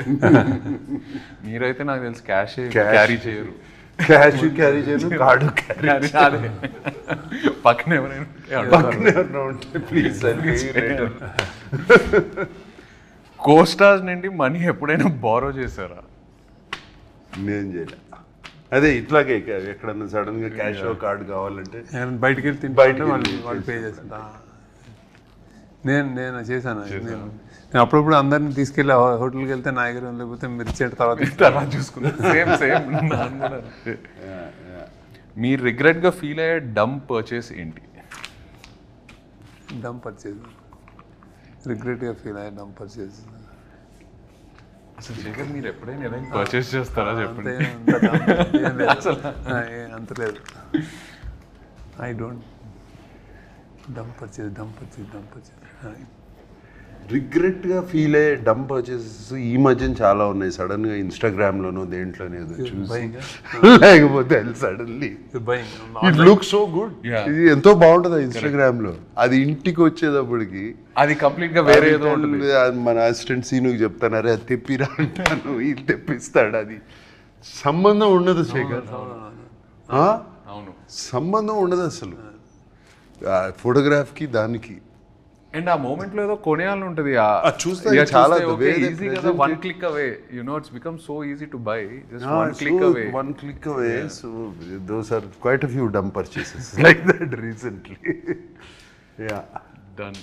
మీరైతే నాకు తెలిసి క్యాష్ క్యారీ చేయరు. క్యాష్ క్యారీ చేయను, కార్డు క్యారీ పక్కన ఎవరైనా ఉంటే ప్లీజ్. కోస్టార్స్ నుండి మనీ ఎప్పుడైనా బారో చేశారా? నేను చేయలే. అదే ఇట్లాగే ఎక్కడన్నా సడన్ గా క్యాష్ కార్డు కావాలంటే బయటికి వెళ్ళి తింటే వాళ్ళు పే చేస్తా. నేను చేశాను. నేను అప్పుడప్పుడు అందరిని తీసుకెళ్ళి హోటల్కి వెళ్తే నా దగ్గర లేకపోతే మీరు ఇచ్చేట తర్వాత చూసుకున్నాను. సేమ్ మీరు రిగ్రెట్గా ఫీల్ అయ్యే డమ్ పర్చేస్ ఏంటి? డమ్ పర్చేస్ రిగ్రెట్గా ఫీల్ అయ్యే డమ్ పర్చేస్ అసలు శేఖర్ మీరు ఎప్పుడైనా ఏదైనా పర్చేస్ చేస్తారా చెప్పండి. అంత లేదు. ఐ డోంట్ డమ్ పర్చేస్ రిగ్రెట్గా ఫీల్ అయ్యే డమ్ పర్చేసెస్ ఈ మధ్యన చాలా ఉన్నాయి. సడన్గా ఇన్స్టాగ్రామ్లోనో దేంట్లోనే చూసి లేకపోతే suddenly it look so good, ఇది ఎంతో బాగుంటుంది ఇన్స్టాగ్రామ్లో. అది ఇంటికి వచ్చేటప్పటికి అది కంప్లీట్గా వేరే ఏదో ఉంటుంది. మన అసిస్టెంట్ సీనుకి చెప్తాను, అరే అది తెప్పిరా అంటాను, ఇది తెప్పిస్తాడు. అది సంబంధం ఉండదు శేఖర్, సంబంధం ఉండదు అసలు ఫోటోగ్రాఫ్కి దానికి. అండ్ ఆ మూమెంట్లో ఏదో కొనేయాలని ఉంటుంది. చూస్తే చాలా ఈజీ కదా, one click away. You know it's become so easy to buy, just one click away. So those are quite a few dumb purchases like that recently. Yeah done.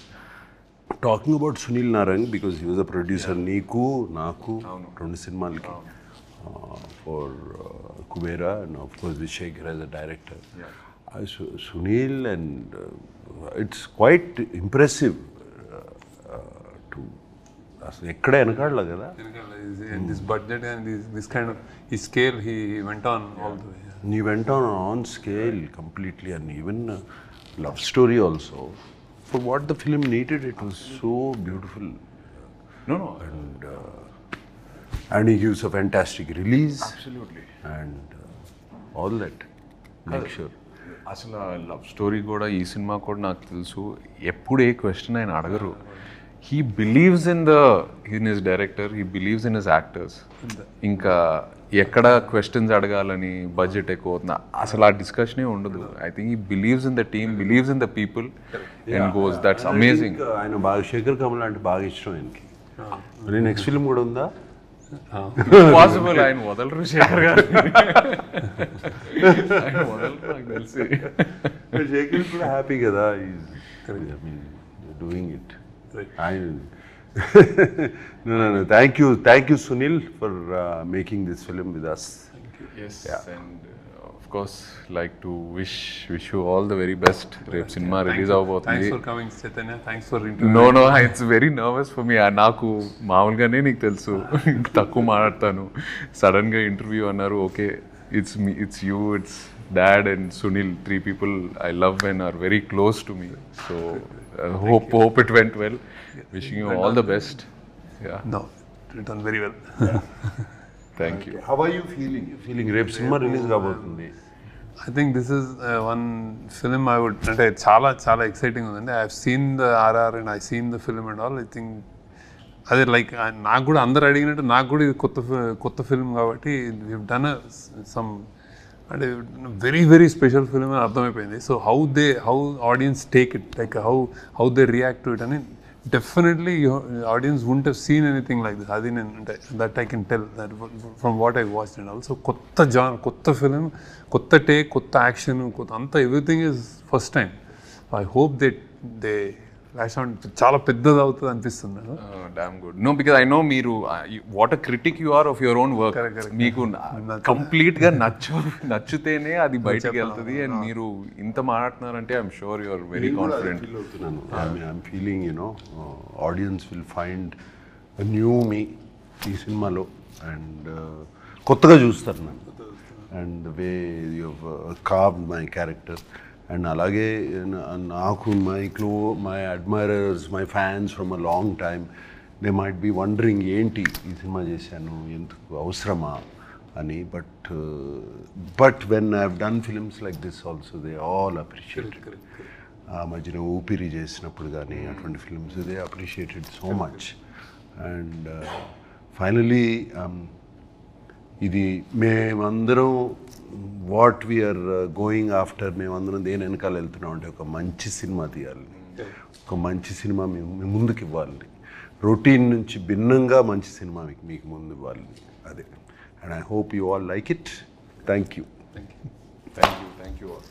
Talking about Sunil Narang, because he was a producer నీకు నాకు 2 సినిమాలకి for Kubera and of course with Sekhar as a director. Sunil, and it's quite impressive to అసలు ఎక్కడ వెనకాడలే కదా. And this budget and this kind of his scale, he went on all the way. He went on scale completely, and even love story also. For what the film needed, it was so beautiful. No. And he gives a fantastic release. Absolutely. And all that. Make sure. అసలు love story కూడా ఈ cinema కూడా నాకు తెలుసు ఎప్పుడు ఏ question ఆయన అడగరు. He believes in his director, he believes in his actors. ఇంకా ఎక్కడ క్వశ్చన్స్ అడగాలని బడ్జెట్ ఎక్కువ అవుతుంది అసలు ఆ డిస్కషనే ఉండదు. I think he believes in the team, believes in the people and goes. That's amazing. ఆయన బాగా శేఖర్ కమల్ అంటే బాగా ఇష్టం ఆయనకి. మరి నెక్స్ట్ ఫిల్మ్ కూడా ఉందా? పాసిబుల్. ఆయన వదలరు శేఖర్ గారు, ఆయన వదలరు నాకు తెలిసి. శేఖర్ కూడా హ్యాపీ కదా, doing it. No. Thank you, Sunil, for making this film with us. Yes, and of course, like to wish you all the very best. Rep cinema release avabothundi. Thanks for coming, Chaitanya. Thanks for interviewing. No, it's very nervous for me. Naaku maamulgane neeku telusu takku maadtanu. Sudden ga interview annaru. Okay, it's me, it's you, it's Dad and Sunil, 3 people I love and are very close to me. So hope it went well. Wishing you all the best. Yeah. No, it done very well. Thank you. How are you feeling? రేపు cinema release కాబోతుంది. I think this is one film I would, అంటే చాలా exciting ఉందండి. I have seen the RR and I seen the film and all. I think అదే like నాకు కూడా అందరు అడిగినట్టు నాకు కూడా ఇది కొత్త ఫిల్మ్ కాబట్టి వీ హవ్ డన్ సమ్ అంటే వెరీ వెరీ స్పెషల్ ఫిల్మ్ అని అర్థమైపోయింది. So how audience take it, like how they react to it అని definitely audience won't have seen anything like this. అది నేను అంటే that I can tell that from what I watch and also కొత్త film, కొత్త take, కొత్త action, అంతా everything is first time. I hope they lash on చాలా పెద్దది అవుతుంది అనిపిస్తుంది. Damn good. No, because I know మీరు what a critic you are of your own work. మీకు కంప్లీట్ గా నచ్చితేనే అది బయటకు వెళ్తుంది. అండ్ మీరు ఇంత మాట్లాడుతున్నారంటే I'm sure you are very confident. I'm feeling audience will find new me ఈ సినిమాలో అండ్ కొత్తగా చూస్తారు నన్ను and the way you carved my character. And అలాగే నాకు my admirers, my fans from a long time, they might be wondering ఏంటి ఈ సినిమా చేశాను, ఎందుకు అవసరమా అని. But when I have done films like this also they all appreciate. ఆ మధ్యన ఊపిరి చేసినప్పుడు కానీ అటువంటి films they appreciated so much. And finally ఇది మేమందరం వాట్ వీఆర్ గోయింగ్ ఆఫ్టర్, మేమందరం దేని వెనకాల వెళ్తున్నాం అంటే ఒక మంచి సినిమా తీయాలి, ఒక మంచి సినిమా మేము ముందుకు ఇవ్వాలి, రొటీన్ నుంచి భిన్నంగా మంచి సినిమా మీకు ముందు ఇవ్వాలి. అదే. And I hope you all like it. Thank you. Thank you all.